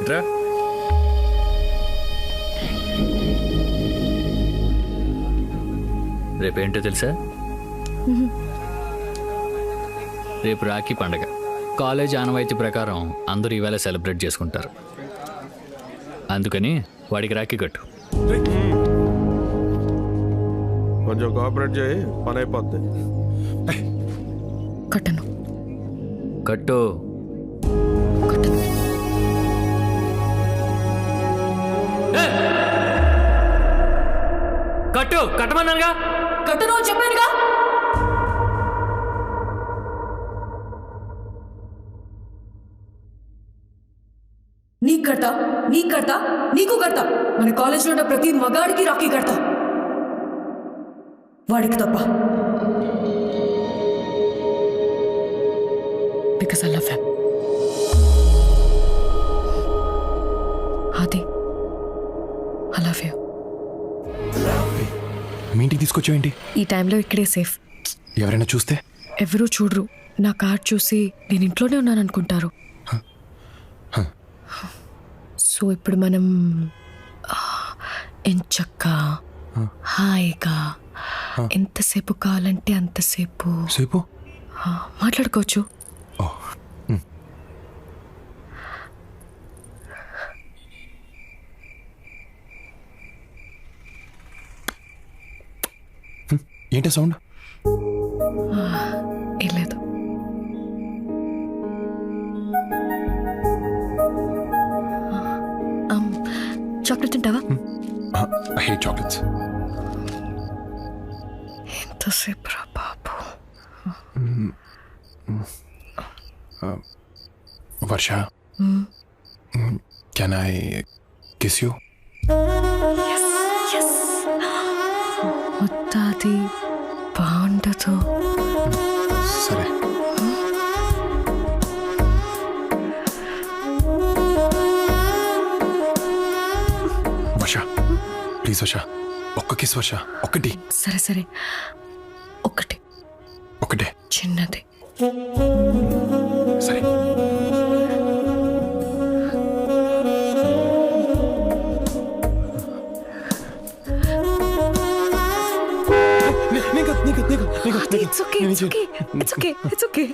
ఇట్రా. రేపేంటో తెలుసా? రేపు రాఖీ పండగ. కాలేజ్ ఆనవాయితీ ప్రకారం అందరూ ఈవేళ సెలబ్రేట్ చేసుకుంటారు. అందుకని వాడికి రాఖీ కట్టు. కొంచెం కోఆపరేట్ చేయి, పని అయిపోద్ది. కట్టను. కట్టు. కట్టను. కట్టమన్నానుగా. కట్టును చెప్పానుగా. నీకు కడతా, నీకు కడతా, నీకు కడతా. మన కాలేజ్లో ఉన్న ప్రతి మగాడికి రాఖీ కడతా, వాడికి తప్ప. Because I love him. ఆది, ఐ లవ్ యూ. మీ ఇంటికి తీసుకొచ్చావేంటి? ఈ టైంలో ఇక్కడే సేఫ్. ఎవరైనా చూస్తే? ఎవరూ చూడరు. నా కార్డ్ చూసి నేను ఇంట్లోనే ఉన్నాను అనుకుంటారు. సో ఇప్పుడు మనం ఎంచక్కా హాయిగా ఎంతసేపు కావాలంటే అంతసేపు సేపు మాట్లాడుకోవచ్చు. ఏంటి సౌండ్? ఏం లేదు. చాక్లెట్ తింటావా? I hate chocolates. ఎంతసేపు రా బాబు. వర్ష, కెన్ ఐ కిస్ యూ? ముత్తాది బాగుండదు. సరే. వర్ష ప్లీజ్ వర్ష, ఒక్క కిస్ వర్ష, ఒక్కటి. సరే సరే, ఒకటి ఒకటే చిన్నది. సరే. It's okay, it's okay, it's okay, it's okay,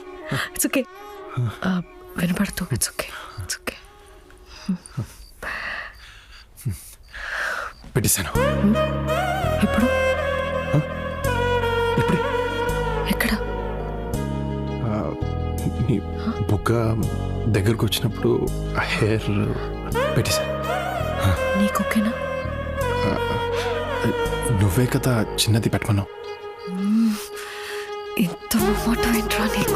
it's okay. వినపడుతూ ఇట్స్ ఓకే, ఇట్స్ ఓకే. పెట్టేశాను. ఇప్పుడు ఇప్పుడే ఎక్కడ? నీ బుగ్గ దగ్గరకు వచ్చినప్పుడు ఆ హెయిర్ పెట్టేశాను. నీకు ఓకేనా? నువ్వే కదా చిన్నది పెట్టమన్నావు. ఇంత మాట ఏంట్రా నీకు?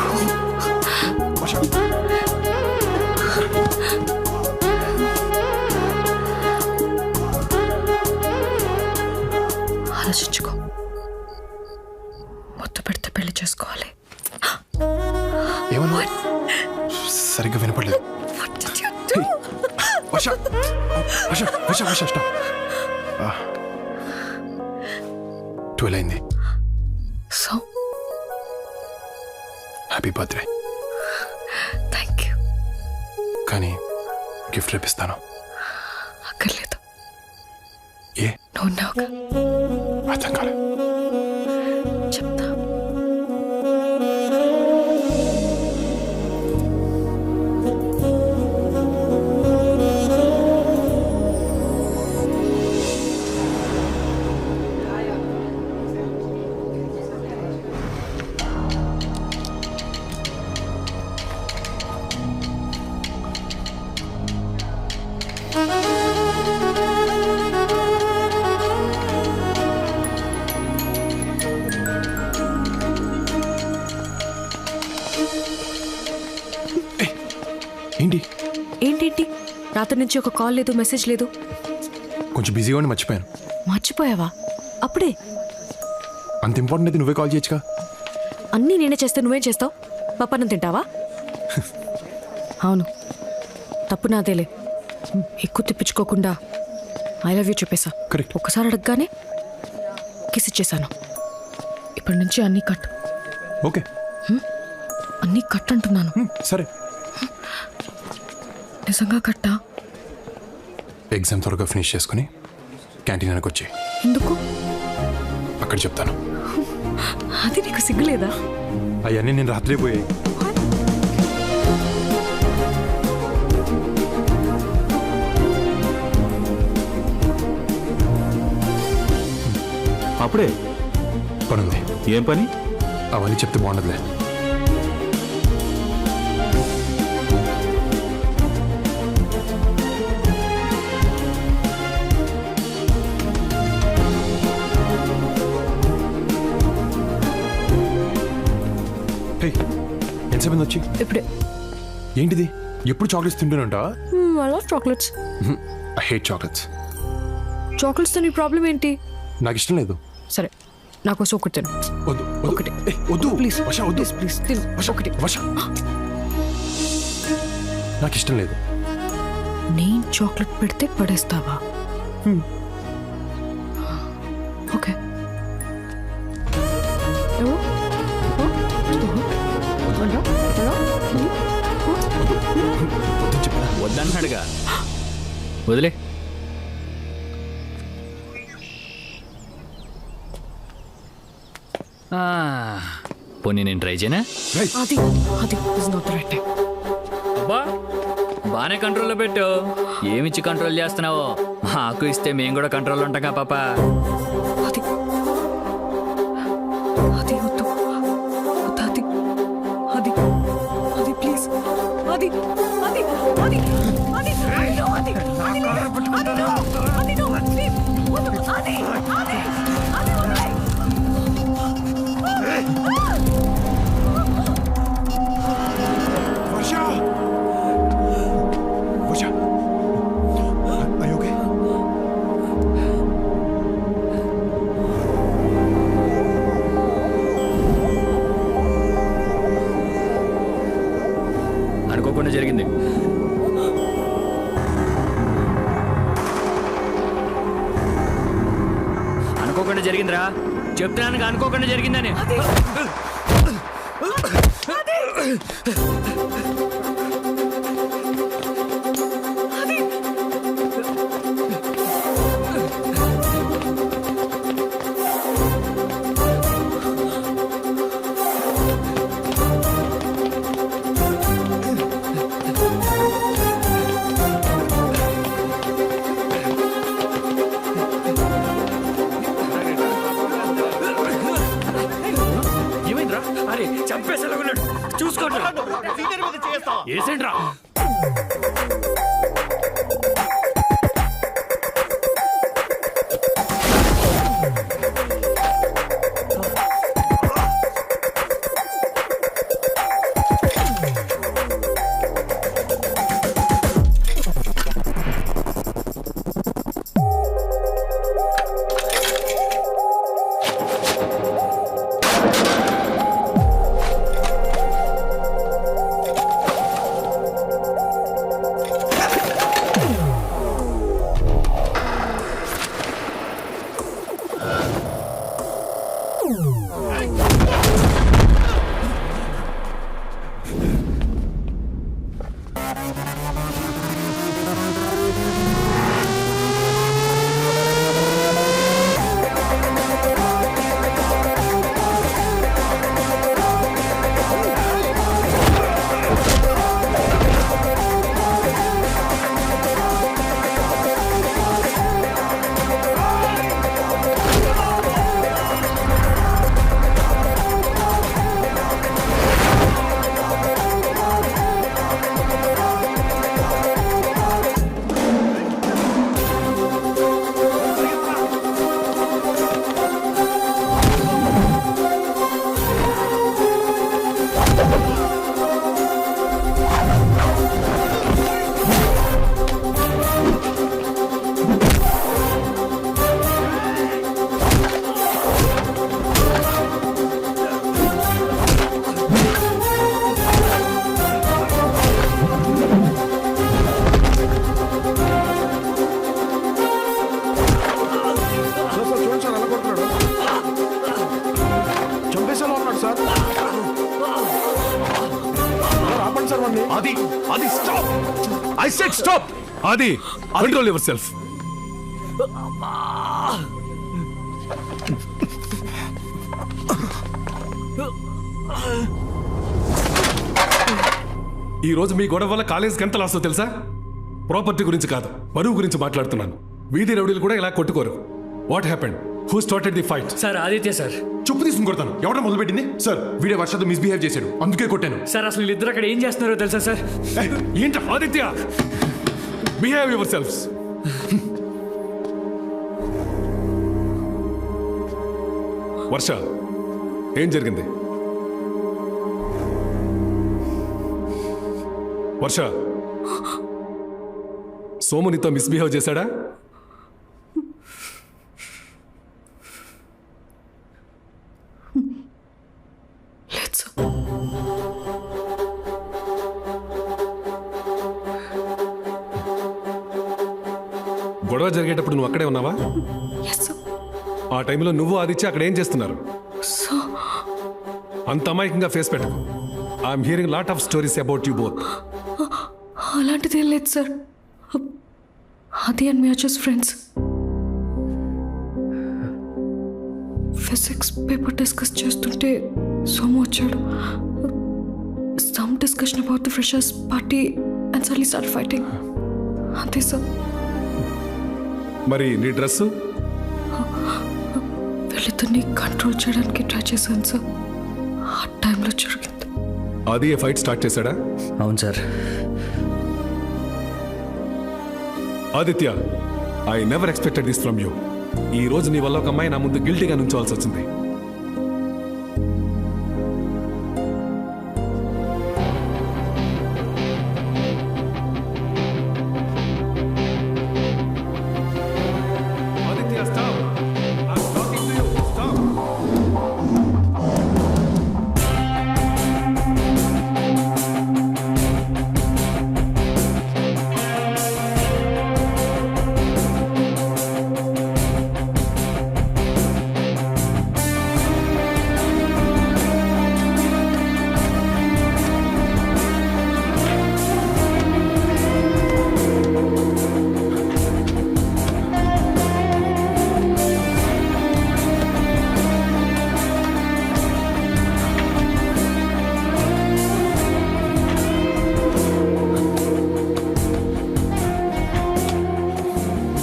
ఆలోచించుకో. మొత్తం పెడితే పెళ్లి చేసుకోవాలి. ఏమన్నా సరిగ్గా వినపడలేదు. వర్ష వర్ష వర్ష వర్ష స్టాప్. 12 అయింది. So happy birthday. Thank you. కానీ గిఫ్ట్ రేపిస్తాను. అక్కర్లేదు. ఏ? నువ్వు ఉన్నావుగా. అర్థం కాలే. చెప్తా. ఏంటి ఏంటేంటి? రాత్రి నుంచి ఒక కాల్ లేదు, మెసేజ్ లేదు. కొంచెం బిజీగా ఉండి మర్చిపోయాను. మర్చిపోయావా? అప్పుడే? అంత ఇంపార్టెంట్ అయితే నువ్వే కాల్ చేయొచ్చుగా. అన్నీ నేనే చేస్తే నువ్వేం చేస్తావు? పప్పన్నం తింటావా? అవును, తప్పు నాదేలే. ఎక్కువ తిప్పించుకోకుండా ఐ లవ్ యూ చెప్పేశా. కరెక్ట్. ఒక్కసారి అడగగానే కిస్ ఇచ్చేసాను. ఇప్పటి నుంచి అన్నీ కట్. ఓకే, అన్నీ కట్ అంటున్నాను. సరే. నిజంగా కట్టా? ఎగ్జామ్ త్వరగా ఫినిష్ చేసుకుని క్యాంటీన్ వెనక్కి వచ్చి. ఎందుకు? అక్కడ చెప్తాను. అది నీకు సిగ్గులేదా? అవన్నీ నేను రాత్రే పోయాయి. అప్పుడే పనుంది. ఏం పని? అవన్నీ చెప్తే బాగుండదులే. ఎంతసేపు వచ్చి ఇప్పుడే. ఏంటిది ఎప్పుడు చాక్లెట్స్ తింటూనంటా? I love chocolates. I hate chocolates. చాక్లెట్స్తో నీ ప్రాబ్లం ఏంటి? నాకు ఇష్టం లేదు. సరే నా కోసం ఒకటి తిను. వద్దు ఒకటి. వద్దు ప్లీజ్ వర్ష వద్దు. ప్లీజ్ తిను. ఒకటి. వర్ష నాకు ఇష్టం లేదు. నేను చాక్లెట్ పెడితే పడేస్తావా? ఓకే. వద్దన్నాడుగా, వదిలే. పోనీ నేను ట్రై చేయనా? అది అది ఇస్ నాట్ రైట్ టైం. అబ్బా బాగానే కంట్రోల్లో పెట్టు. ఏమిచ్చి కంట్రోల్ చేస్తున్నావో మాకు ఇస్తే మేము కూడా కంట్రోల్లో ఉంటాం పాప. అది అది వద్దు. అది అది అది ప్లీజ్. అది అది అది అది no, అది అది no, అది no, please. వద్దు. అది అది అది వదిలేయ్. వర్ష వర్ష are you okay? అనుకోకుండా జరిగింది. అనుకోకుండా జరిగిందిరా, చెప్తున్నాను అనుకోకుండా జరిగిందని. ఏమైందిరా? అరే చంపేసేలాగున్నాడు, చూసుకోండి. ఏసేంట్రా? Adi, Adi, stop! I said stop! Adi, control yourself. ఈ రోజు మీ గొడవ వల్ల కాలేజీకి ఎంత లాస్ తెలుసా? ప్రాపర్టీ గురించి కాదు, బరువు గురించి మాట్లాడుతున్నాను. వీధి రౌడీలు కూడా ఇలా కొట్టుకోరు. What happened? Who started the fight? Sir Aditya sir. చెప్పు తీసుకుని కొడతాను. ఎవడ మొదలుపెట్టింది? సార్ వీడే వర్షతో మిస్బిహేవ్ చేశాడు, అందుకే కొట్టాను. సార్ అసలు వీళ్ళిద్దరు అక్కడ ఏం చేస్తున్నారో తెలుసా సార్? ఏంట ఆదిత్య, బిహేవ్ యువర్ సెల్ఫ్స్. వర్ష, ఏం జరిగింది? వర్ష, సోము నీతో మిస్బిహేవ్ చేశాడా? లేదు సార్. గొడవ జరిగేటప్పుడు నువ్వు అక్కడే ఉన్నావా? Yes sir. ఆ టైంలో నువ్వు ఆదిత్య అక్కడ ఏం చేస్తున్నారు? సో అంత అమాయకంగా ఫేస్ పెట్టకు. I'm hearing lot of stories about you both. అలాంటిదేం లేదు సార్. అది అండ్ మీరు just friends. Physics paper discuss చేస్తుంటే సోము వచ్చాడు. Some discussion about the freshers party and suddenly start fighting. అంతే సార్. మరి నీ డ్రెస్సు? వీళ్ళిద్దరిని కంట్రోల్ చేయడానికి ట్రై చేశాను సార్. ఆ టైంలో జరిగింది. అది ఏ ఫైట్ స్టార్ట్ చేశాడా? అవును sir. Aditya, I never expected this from you. ఈ రోజు నీ వల్ల ఒక అమ్మాయి నా ముందు గిల్టీగా నుంచోవాల్సి వచ్చింది. Aditya, stop. I'm talking to you. Stop.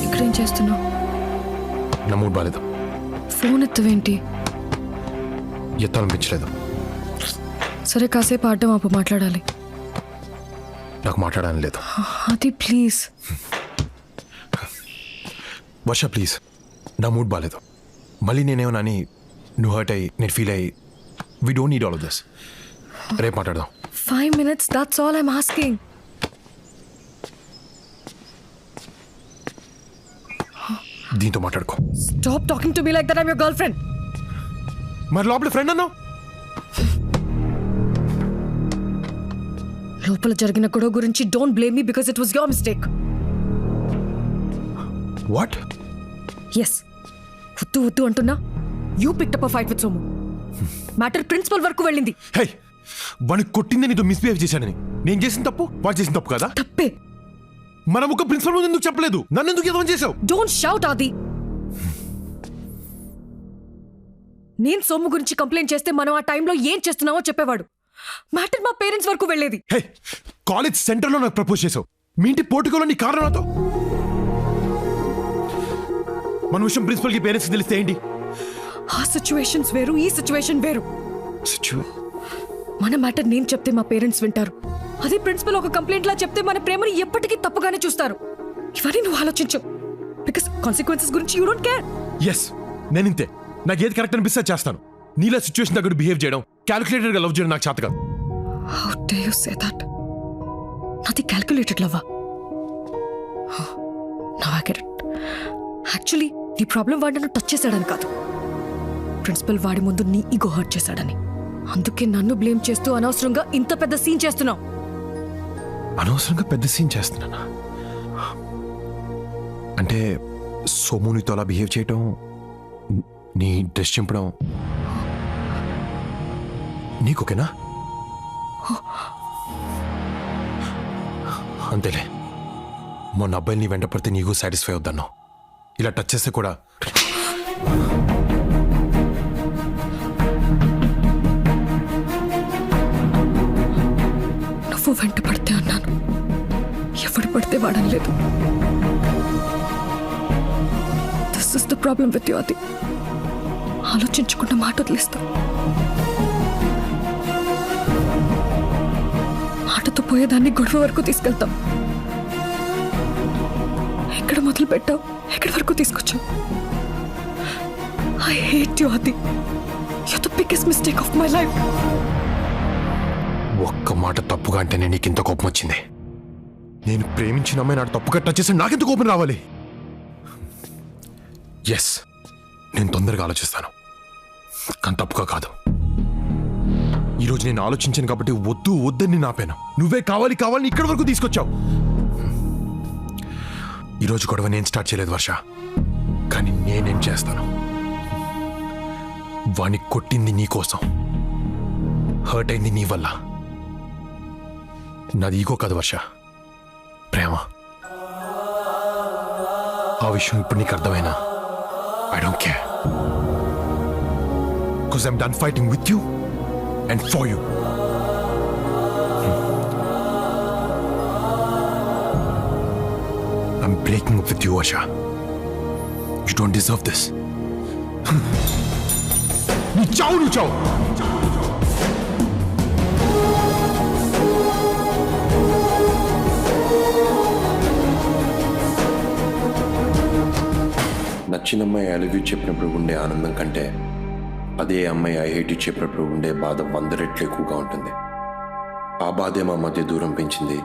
ఇక్కడేం చేస్తున్నావు? నా మూడ్ బాలేదు. ఫోన్ ఎత్తవేంటి? ఎత్తాలనిపించలేదు. సరే కాసేపు ఆడడం ఆపు, మాట్లాడాలి. నాకు మాట్లాడాలని లేదు. అది ప్లీజ్. వర్ష ప్లీజ్, నా మూడ్ బాలేదు. మళ్ళీ నేనేమన్నా అని నువ్వు హర్ట్ అయ్యి నేను ఫీల్ అయ్యి we don't need all of this. రేపు మాట్లాడదాం. 5 minutes, that's all I'm asking. దీంతో మాట్లాడుకో. Stop talking to me like that. I'm your girlfriend. మరి లోపల ఫ్రెండ్ అన్నావు. లోపల జరిగిన గొడవ గురించి don't blame me because it was your mistake. What? Yes, వద్దు వద్దు అంటున్నా. You picked up a fight with Somu. Matter principal వరకు వెళ్ళింది. హే, వాడిని కొట్టింది నీతో మిస్బిహేవ్ చేశానని. నేను చేసిన తప్పు వాడు చేసిన తప్పు కదా? తప్పే. మనం ఒక ప్రిన్సిపల్ ముందు ఎందుకు చెప్పలేదు? నన్ను ఎందుకు ఎదవం చేసావు? డోంట్ షౌట్ ఆది. నేను సోము గురించి కంప్లైంట్ చేస్తే మనం ఆ టైంలో ఏం చేస్తున్నావో చెప్పేవాడు. మ్యాటర్ మా పేరెంట్స్ వరకు వెళ్ళేది. హే, కాలేజ్ సెంటర్లో నాకు ప్రపోజ్ చేసావు. మీ ఇంటి పోర్టుకోలో నీ కారణం నాతో. మన విషయం ప్రిన్సిపల్ కి పేరెంట్స్ తెలిస్తే ఏంటి? ఆ సిచ్యువేషన్స్ వేరు, ఈ సిచ్యువేషన్ వేరు. మన మ్యాటర్ నేను చెప్తే మా పేరెంట్స్ వింటారు. అదే ప్రిన్సిపల్ ఒక కంప్లైంట్ లా చెప్తే మన ప్రేమని ఎప్పటికీ తప్పుగానే చూస్తారు. ఇవన్నీ నువ్వు ఆలోచించు. బికాస్ కాన్సిక్వెన్సెస్ గురించి యూ డోంట్ కేర్. ఎస్, నేను ఇంతే. నాకు ఏది కరెక్ట్ అనిపిస్తే చేస్తాను. నీలా సిచ్యువేషన్ దగ్గర బిహేవ్ చేయడం, క్యాలిక్యులేటెడ్ గా లవ్ చేయడం నాకు చేత కాదు. How dare you say that? నాది క్యాలిక్యులేటెడ్ లవ్వా? Now I get it. Actually నీ ప్రాబ్లం వాడు నన్ను టచ్ చేశాడని కాదు, ప్రిన్సిపల్ వాడి ముందు నీ ఈగో హర్ట్ చేశాడని. అందుకే నన్ను బ్లేమ్ చేస్తూ అనవసరంగా ఇంత పెద్ద సీన్ చేస్తున్నావు. అనవసరంగా పెద్ద సీన్ చేస్తున్నానా? అంటే సోమునితో అలా బిహేవ్ చేయటం, నీ డ్రెస్ చింపడం నీకోకేనా? అంతేలే. మొన్న అబ్బాయిని వెంట పడితే నీకు సాటిస్ఫై అవుద్దన్నావు. ఇలా టచ్ చేస్తే కూడా నువ్వు వెంట పడితే అన్నాను, ఎవడు పడితే వాడనలేదు. This is the problem with you Adi. ఆలోచించకుండా మాట వదిలేస్తా. మాటతో పోయేదాన్ని గొడవ వరకు తీసుకెళ్తాం. ఎక్కడ మొదలు పెట్టావు, ఎక్కడి వరకు తీసుకొచ్చావు? I hate you Adi. You're the biggest mistake of my life. ఒక్క మాట తప్పుగా అంటేనే నీకు ఇంత కోపం వచ్చింది. నేను ప్రేమించిన అమ్మాయి నాకు తప్పుగా టచ్ చేసి నాకెందుకు కోపం రావాలి? ఎస్, నేను తొందరగా ఆలోచిస్తాను, కానీ తప్పుగా కాదు. ఈరోజు నేను ఆలోచించాను కాబట్టి వద్దు వద్దని నేను ఆపాను. నువ్వే కావాలి కావాలని ఇక్కడి వరకు తీసుకొచ్చావు. ఈరోజు గొడవ నేను స్టార్ట్ చేయలేదు వర్ష, కానీ నేనేం చేస్తాను. వాణ్ణి కొట్టింది నీ కోసం, హర్ట్ అయింది నీ వల్ల. నాది ఈగో కాదు వర్ష, ప్రేమ. ఆ విషయం ఇప్పుడు నీకు అర్థమైనా I don't care, because I'm done fighting with you and for you. I'm breaking up with you, Asha. You don't deserve this. నువ్వు చావు. నచ్చిన అమ్మాయి ఐ లవ్ యూ చెప్పినప్పుడు ఉండే ఆనందం కంటే అదే అమ్మాయి ఐ హేట్ యూ చెప్పినప్పుడు ఉండే బాధ 100 రెట్లు ఎక్కువగా ఉంటుంది. ఆ బాధే మా మధ్య దూరం పెంచింది,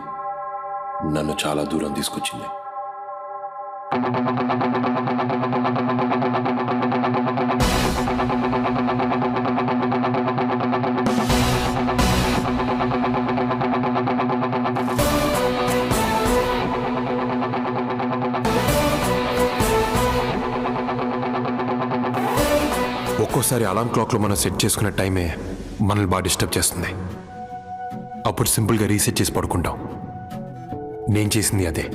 నన్ను చాలా దూరం తీసుకొచ్చింది. ఒక్కోసారి అలారం క్లాక్లో మనం సెట్ చేసుకున్న టైమే మనల్ని బాగా డిస్టర్బ్ చేస్తుంది. అప్పుడు సింపుల్గా రీసెట్ చేసి పడుకుంటాం. నేను చేసింది అదే.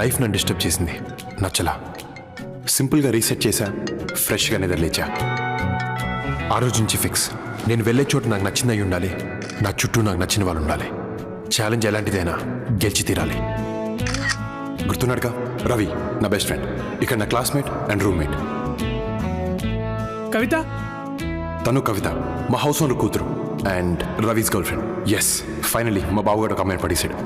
లైఫ్ నన్ను డిస్టర్బ్ చేసింది, నచ్చలా. సింపుల్గా రీసెట్ చేశా, ఫ్రెష్గా నిద్రలేచా. ఆ రోజు నుంచి ఫిక్స్, నేను వెళ్ళే చోటు నాకు నచ్చిందై ఉండాలి, నా చుట్టూ నాకు నచ్చిన వాళ్ళు ఉండాలి. ఛాలెంజ్ ఎలాంటిదైనా గెలిచి తీరాలి. గుర్తున్నాడుగా రవి, నా బెస్ట్ ఫ్రెండ్, ఇక్కడ నా క్లాస్మేట్ అండ్ రూమ్మేట్. కవిత, తను కవిత మా హౌస్ ఓనర్ కూతురు and Ravi's girlfriend. Yes, finally మా బావగాడు ఒక అమ్మాయిని పడేసాడు.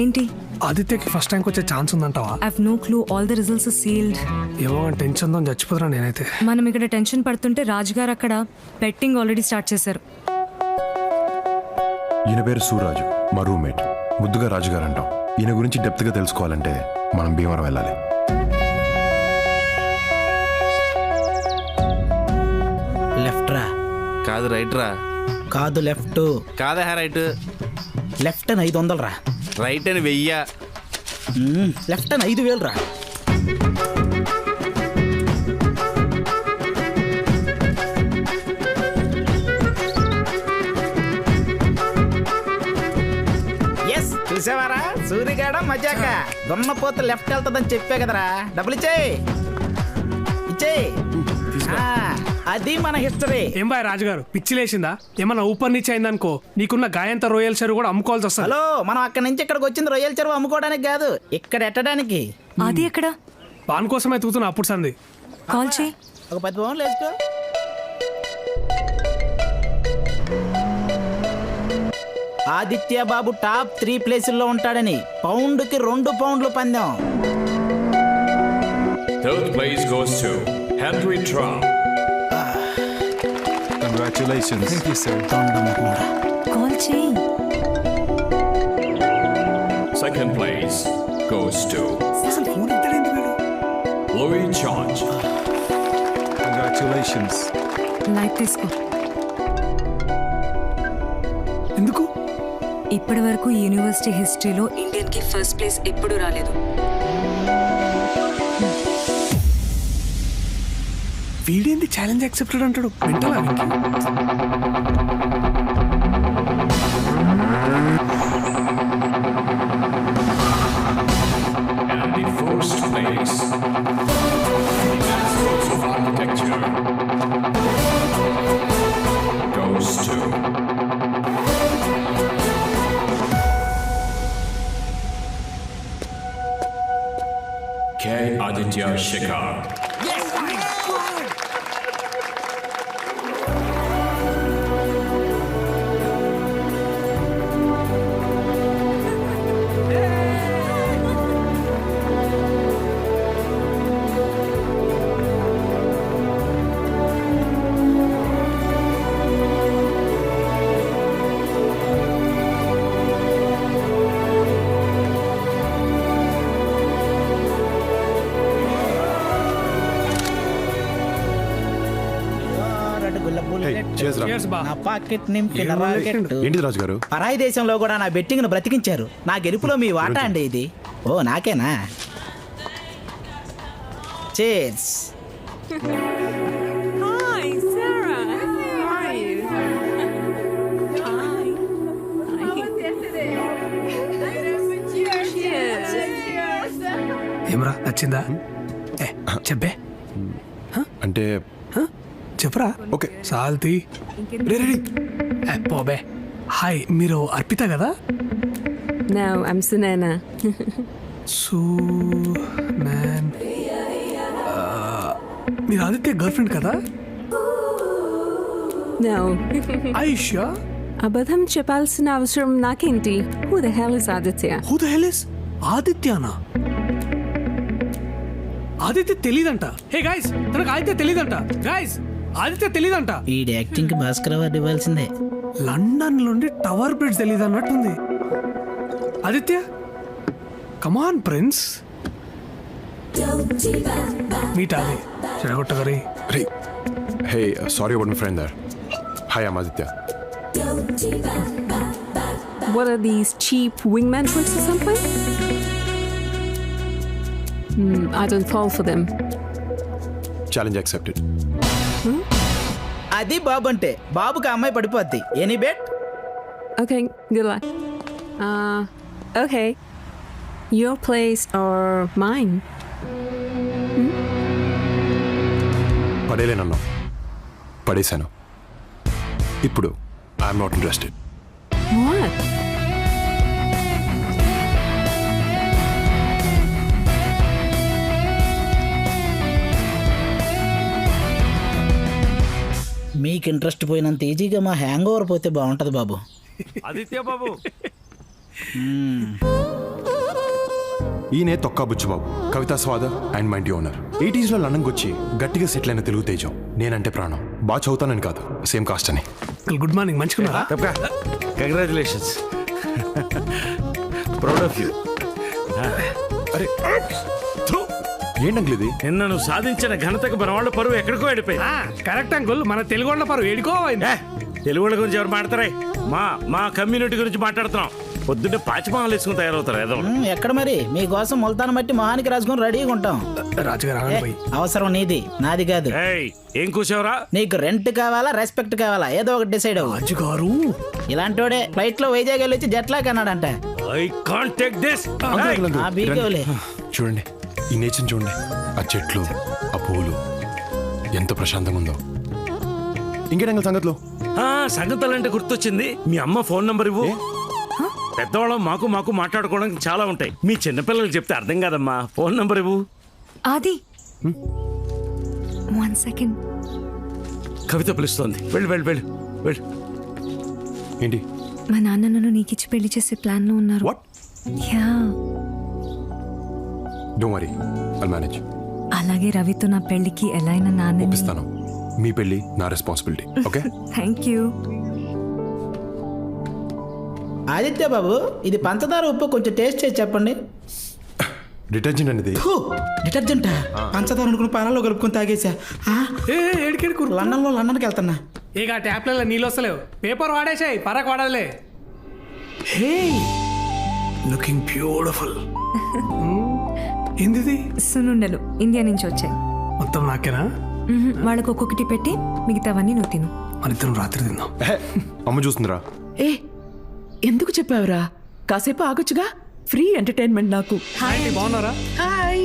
ఏంటి? ఆదిత్యకి ఫస్ట్ ర్యాంక్ వచ్చే ఛాన్స్ ఉందంటావా? I have no clue, all the results are sealed. ఏమో టెన్షన్ తో చచ్చిపోతున్నా నేనైతే. మనం ఇక్కడ టెన్షన్ పడుతుంటే రాజుగారు అక్కడ బెట్టింగ్ ఆల్రెడీ స్టార్ట్ చేశారు. ఈయన పేరు సూరాజు, మా రూమ్మేట్. ముద్దుగా రాజుగారు అంటాం. ఈయన గురించి డెప్త్గా తెలుసుకోవాలంటే మనం భీమవరం వెళ్ళాలి. లెఫ్ట్ రా. కాదు రైట్ రా. కాదు లెఫ్ట్. కాదా రైట్. లెఫ్ట్ అని 500 రా. రైట్ అని 1000. లెఫ్ట్ అని 5000 రా. ఎస్, చూసావారా సూర్యగాడ మజాక. దొన్నపోతే లెఫ్ట్ వెళ్తుందని చెప్పే కదరా. డబ్బులు ఇచ్చేయి. అది మన హిస్టరీ. ఏం బాయ్ రాజుగారు, పిచ్చి లేచిందా? ఏమన్నా ఊపర్ నీచ్ అయిందనుకో, నీకున్న గాయంత రొయ్యల చెరువు కూడా అమ్ముకోవాల్సి వస్తుంది. హలో, మనం అక్కడి నుంచి ఇక్కడికి వచ్చింది రొయ్యల చెరువు అమ్ముకోవడానికి కాదు, ఇక్కడ ఎట్టడానికి. అది ఎక్కడ? పాన్ కోసమే తూతున్నా అప్పుడు సంది. కాల్ చేయి. ఒక 10 పౌండ్లు వేసుకో. ఆదిత్య బాబు టాప్ 3 ప్లేసుల్లో ఉంటాడని పౌండ్కి 2 పౌండ్లు పందెం. Third place goes to Henry Trump. Congratulations. Thank you, sir. Call చేయి. Second place goes to Louis George. Congratulations. Light తీసుకో. ఎందుకు? ఇప్పటి వరకు యూనివర్సిటీ హిస్టరీలో ఇండియన్ కి ఫస్ట్ ప్లేస్ ఎప్పుడు రాలేదు. వీడేంది ఛాలెంజ్ యాక్సెప్టెడ్ అంటాడు? వింటావా? And the first place Masters of Architecture goes to K. Aditya Shekhar. Cheers, బా. నా పాకెట్ నింపిన ఏం రాకెట్. ఏంటి రాజు గారు? పరాయి దేశంలో కూడా నా బెట్టింగ్ ను బ్రతికించారు. నా గెలుపులో మీ వాటా అండి ఇది. ఓ నాకేనా? Chairs. Hi, Sarah. How are you? ఏమరా నచ్చిందా? ఏ చెప్పే అంటే చెప్పరా. ఓకే సాల్తీ రెడీ పోబే. హాయ్, మీరు అర్పిత కదా? No, I'm Sunana. మీరు ఆదిత్య గర్ల్ ఫ్రెండ్ కదా? No. ఆయుష్యా? అబద్ధం చెప్పాల్సిన అవసరం నాకేంటి? Who the hell is Aditya? Who the hell is ఆదిత్యనా? ఆదిత్య తెలీదంట. హే గైస్, తనకు ఆదిత్య తెలీదంట. గైస్, ఆదిత్య తెలీదంట. ఈ యాక్టింగ్ కి భాస్కర్ అవార్డు ఇవ్వాల్సిందే. లండన్ నుండి టవర్ బ్రిడ్జ్ తెలీదు అన్నట్టుంది. Aditya, come on prince. Meet Adi చెడగొట్టగరి. రే hey sorry about my friend there. Hi I'm Aditya. What are these cheap wingman tricks or something? I don't fall for them. Challenge accepted. అది బాబు అంటే. బాబుకి ఆ అమ్మాయి పడిపోద్ది. Any bet? Okay, good luck. Okay. Your place or mine? పడేలేనన్నా, పడేశాను. ఇప్పుడు ఐఎమ్ నాట్ ఇంట్రెస్టెడ్. What? మీకు ఇంట్రెస్ట్ పోయినంత ఈజీగా మా హ్యాంగ్ ఓవర్ పోతే బాగుంటది బాబు. ఆదిత్య బాబు. ఈయనే తొక్కా బుచ్చిబాబు, కవితా స్వాద అండ్ మై ఇంటి ఓనర్. 80s లో లండన్కి వచ్చి గట్టిగా సెటిల్ అయిన తెలుగు తేజం. నేనంటే ప్రాణం. బాగా చదువుతానని కాదు, సేమ్ కాస్ట్ అని. Good morning. మంచుకున్నారా? కంగ్రాచులేషన్స్. Proud of you. అరే ఏంటంకుల్ ఇది? నిన్న నువ్వు సాధించిన ఘనతకు మన వాళ్ళ పరువు ఎక్కడికో వెళ్ళిపోయింది. కరెక్ట్ అంకుల్, మన తెలుగు వాళ్ళ పరువు ఏడుకో అయింది. తెలుగు వాళ్ళ గురించి ఎవరు మాట్లాడతారా? మా కమ్యూనిటీ గురించి మాట్లాడుతున్నాం. పొద్దున్నే పాచిమాలు వేసుకుని తయారవుతారు ఏదో. ఎక్కడ మరి మీకోసం ముల్తాన్ బట్టి మొహానికి రాసుకుని రెడీగా ఉంటాం. రాజుగారు అవసరం నీది, నాది కాదు. ఏం కూర్చోవరా? నీకు రెంట్ కావాలా, రెస్పెక్ట్ కావాలా, ఏదో ఒకటి డిసైడ్ అవ్వు. రాజుగారు ఇలాంటోడే ఫ్లైట్ లో వైజాగ్ వెళ్ళి వచ్చి జెట్ లాగ్ అన్నాడంట. I can't take this. చూడండి ఈ నేచర్ చూడండి, ఆ చెట్లు, ఆ పువ్వులు, ఎంత ప్రశాంతంగా ఉందో. ఇంకేటంగా సంగతులు? సంగతులంటే గుర్తొచ్చింది. మీ అమ్మ ఫోన్ నంబర్ ఇవ్వు. పెద్దవాళ్ళం మాకు మాట్లాడుకోవడానికి చాలా ఉంటాయి. మీ చిన్నపిల్లలు చెప్తే అర్థం కాదమ్మా. ఫోన్ నంబర్ ఇవ్వు. ఆది 1 second. కవిత పిలుస్తోంది. వెళ్ళు. ఏంటి? మా నాన్న నన్ను నీకిచ్చి పెళ్లి చేసే ప్లాన్ లో ఉన్నారు. Yeah. Don't worry, I'll manage. అలాగే రవితో నా పెళ్లికి ఎలా అయినా నాన్న ఒప్పిస్తాను. మీ పెళ్లి నా responsibility. Okay? Thank you. Aditya బాబు, ఇది పంచదార ఉప్పు కొంచెం టేస్ట్ చేసి చెప్పండి. డిటర్జెంట్ అనేది. డిటర్జెంట్ పంచదార అనుకుని పాలలో కలుపుకొని తాగేసా. లండన్కి వెళ్తున్నా. ఇక ట్యాప్లలో నీళ్ళు వస్తలేవు. పేపర్ వాడేసాయి, పరాకు వాడలే. హే, లుకింగ్ బ్యూటిఫుల్. ఏంది? సున్నుండలు ఇండియా నుంచి వచ్చాయి. మొత్తం నాకేనా? వాళ్ళకు ఒక్కొక్కటి పెట్టి మిగతావన్నీ నువ్వు తిను. మన ఇద్దరం రాత్రి తిందాం. అమ్మ చూస్తుందిరా. ఏ ఎందుకు చెప్పావురా? కాసేపు ఆగొచ్చుగా. ఫ్రీ ఎంటర్టైన్మెంట్ నాకు. బాగున్నారా? హాయ్.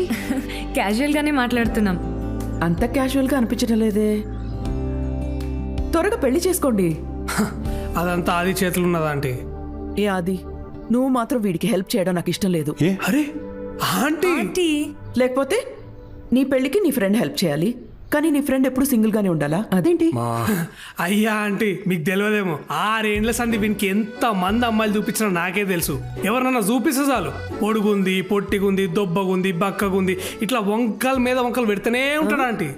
క్యాజువల్ గానే మాట్లాడుతున్నాం. అంత క్యాజువల్ గా అనిపించడం లేదే. త్వరగా పెళ్లి చేసుకోండి. అదంతా ఆది చేతులు ఉన్నదా ఆంటీ? ఏ ఆది, నువ్వు మాత్రం వీడికి హెల్ప్ చేయడం నాకు ఇష్టం లేదు. అరే ఆంటీ, లేకపోతే నీ పెళ్లికి నీ ఫ్రెండ్ హెల్ప్ చేయాలి, కానీ నీ ఫ్రెండ్ ఎప్పుడు సింగిల్ గానే ఉండాలా? అదేంటి? అయ్యా ఆంటీ, మీకు తెలియదేమో. 6 ఏండ్ల సంది వీనికి ఎంత మంది అమ్మాయిలు చూపించినా నాకే తెలుసు. ఎవరినన్నా చూపిస్తే చాలు, పొడుగుంది, పొట్టిగుంది, దొబ్బగుంది, బక్కగుంది, ఇట్లా వంకల మీద వంకలు పెడితేనే ఉంటాడు ఆంటీ.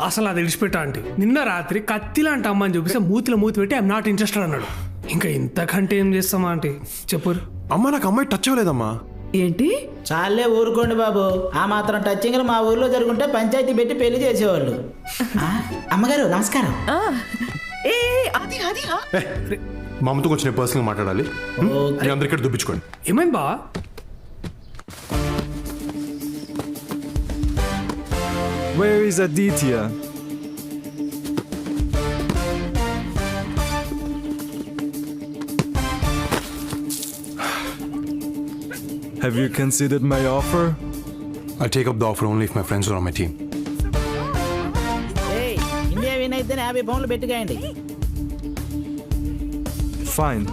అసలు అది విడిచిపెట్టా ఆంటీ. నిన్న రాత్రి కత్తి లాంటి అమ్మాయిని చూపిస్తే మూతిలో మూతి పెట్టి ఐఎమ్ నాట్ ఇంట్రెస్టెడ్ అన్నాడు. ఇంకా ఇంతకంటే ఏం చేస్తామా ఆంటీ చెప్పు. అమ్మా నాకు అమ్మాయి టచ్ అవ్వలేదమ్మా. ఏంటి? చాలే ఊరుకోండి బాబు. ఆ మాత్రం టచింగ్ మా ఊర్లో జరుగుంటే పంచాయతీ పెట్టి పెళ్లి చేసేవాళ్ళు. అమ్మగారు నమస్కారం. ఏ అది అది ఆ. మా అమ్మతో కొంచెం పర్సనల్గా మాట్లాడాలి. మీ అందరు ఇక్కడ దుబ్బించుకోండి. ఏమైంది బా? Where is Aditya? Have you considered my offer? I'll take up the offer only if my friends are on my team. India win అయితే 50 పౌండ్లు పెట్టుకోండి. Fine.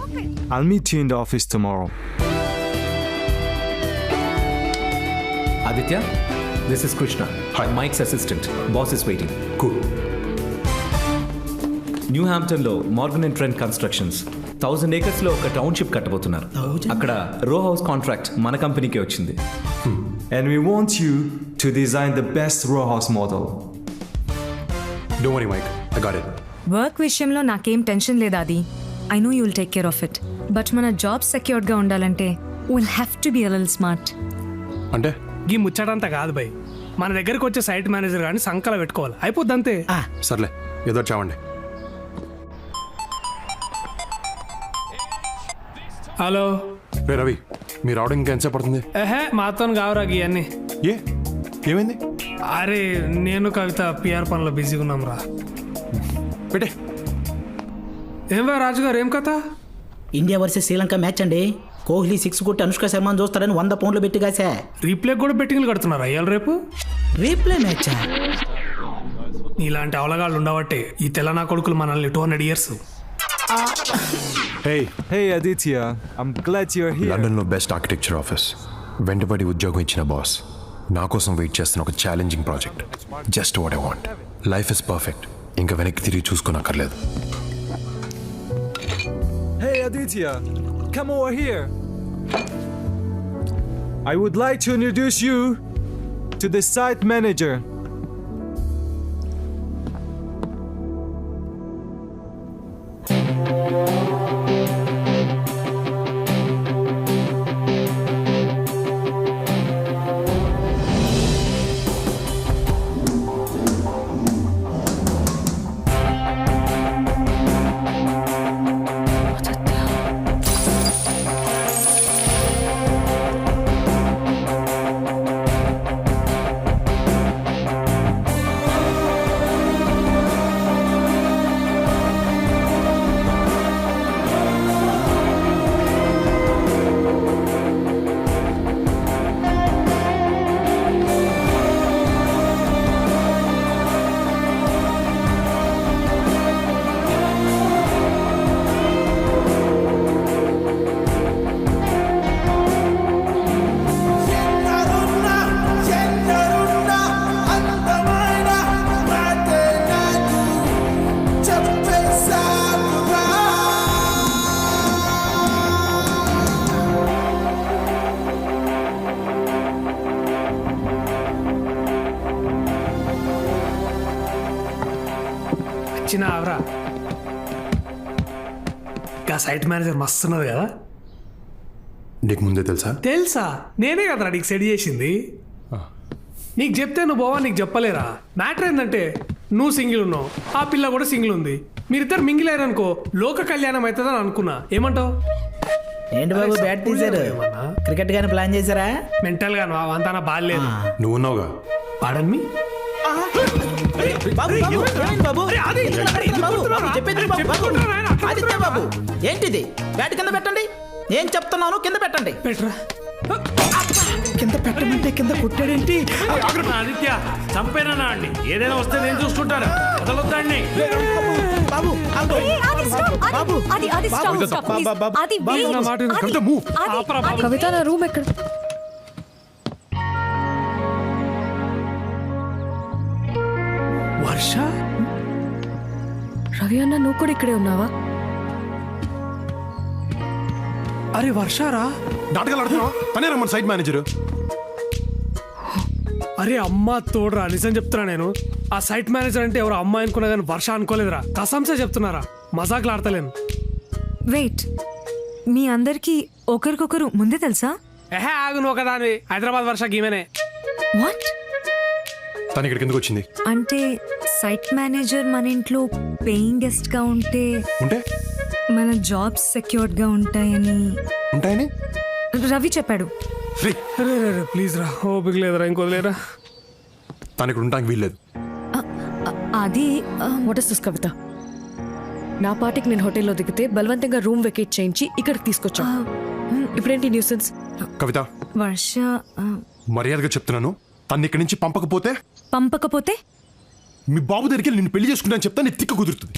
I'll meet you in the office tomorrow. Aditya, this is Krishna. Hi. Mike's assistant. Boss is waiting. Cool. New హాంప్టన్లో Morgan and Trent constructions 1000 acres లో ఒక township కట్టబోతున్నారు. అక్కడ రో house contract మన కంపెనీకే వచ్చింది. And we want you to design the best row house model. Don't worry, Mike. I got it. Work విషయంలో నాకేం tension లేదు అది. I know you will take care of it. But మన job సెక్యూర్డ్గా ఉండాలంటే will have to be a little smart. అంటే ఈ ముచ్చటంతా కాదు భయ్. మన దగ్గరికి వచ్చే సైట్ మేనేజర్ కానీ సంకల పెట్టుకోవాలి, అయిపోద్ది అంతే. సర్లే ఏదో చావండి. హలో రే రవి, మీరు రావడం ఇంకా ఎంతసేపు పడుతుంది? మాతో కావురా ఇవన్నీ. ఏమైంది? అరే నేను కవిత పిఆర్ పనిలో బిజీగా ఉన్నాం రా. పెట్టే. ఏం బా రాజుగారు, ఏం కథ? ఇండియా వర్సెస్ శ్రీలంక మ్యాచ్ అండి. కోహ్లీ 6 కొట్టి అనుష్క శర్మను చూస్తారని 100 పౌండ్లు పెట్టి కాసా. రీప్లే కూడా బెట్టింగ్లు కడుతున్నారు అయ్యాలి రేపు. రీప్లే మ్యాచా? ఇలాంటి అవలగాళ్ళు ఉండబట్టే ఈ తెలంగాణ కొడుకులు మనల్ని 200 years. Hey Aditya, I'm glad you're here. లండన్లో బెస్ట్ ఆర్కిటెక్చర్ ఆఫీస్, వెంటబడి ఉద్యోగం ఇచ్చిన బాస్, నా కోసం వెయిట్ చేస్తున్న ఒక challenging project. Just what I want. Life is perfect. ఇంకా వెనక్కి తిరిగి చూసుకోనక్కర్లేదు. Hey Aditya, come over here. I would like to introduce you to the site manager. చిన్న అవరా ఇంకా సైట్ మేనేజర్ మస్తున్నది కదా. నీకు ముందే తెలుసా? తెలుసా, నేనే కదరా నీకు సెట్ చేసింది. నీకు చెప్తే నువ్వు బావా నీకు చెప్పలేరా. మ్యాటర్ ఏంటంటే నువ్వు సింగిల్ ఉన్నావు, ఆ పిల్ల కూడా సింగిల్ ఉంది. మీరిద్దరు మింగిల్ అయ్యారనుకో లోక కళ్యాణం అవుతుందని అనుకున్నా. ఏమంటావు? ఏంటి బాబు బ్యాట్ తీశారు? క్రికెట్ గాని ప్లాన్ చేశారా? మెంటల్ గా నువ్వు అంతా బాగాలేదు. నువ్వు ఉన్నావుగా. పాడన్ మీ బాబు ఏంటిది? బ్యాట్ కింద పెట్టండి. ఏం చెప్తున్నాను కింద పెట్టండి. పెట్టరా. కింద పెట్టమంటే కింద కొట్టాడేంటి? ఆదిత్య చంపేనా అండి? ఏదైనా వస్తే నేను చూసుకుంటాను. వదలొద్దండి బాబు. కవిత నా రూమ్ ఎక్కడ? వర్ష, రవి అన్న నువ్వు కూడా ఇక్కడే ఉన్నావా? అరే వర్షారా, నాటకాలు ఆడుతున్నావా? తనే రమ్మని సైట్ మేనేజర్. అరే అమ్మా తోడరా, నిజం చెప్తున్నా నేను. ఆ సైట్ మేనేజర్ అంటే ఎవరు అమ్మాయి అనుకున్నా కానీ వర్ష అనుకోలేదురా. కసంసే చెప్తున్నారా, మజాకులు ఆడతలేను. వెయిట్, మీ అందరికి ఒకరికొకరు ముందే తెలుసా? ఏహే ఆగు, నువ్వు ఒకదాని. హైదరాబాద్ వర్ష గీమెనే. వాట్? తను ఇక్కడికి ఎందుకు వచ్చింది? అంటే సైట్ మేనేజర్ మన ఇంట్లో పేయింగ్ గెస్ట్ గా ఉంటే ఉంటే మన జాబ్స్ సెక్యూర్డ్ గా ఉంటాయని ఉంటాయని రవి చెప్పాడు. ప్లీజ్ రా, ఓపిక లేదురా, ఇంకోలేరా. తను ఇక్కడ ఉండడానికి వీల్లేదు. అది వాట్ ఇస్ దిస్ కవిత? నా పార్టీకి నేను హోటల్లో దిగితే బలవంతంగా రూమ్ వెకేట్ చేయించి ఇక్కడికి తీసుకొచ్చా. ఇప్పుడేంటి న్యూసెన్స్? కవిత, వర్ష మర్యాదగా చెప్తున్నాను, తను ఇక్కడి నుంచి పంపకపోతే మీ బాబు దగ్గరికి వెళ్ళి నిన్ను పెళ్లి చేసుకుంటాను చెప్తా, నీ తిక్క కుదురుతుంది.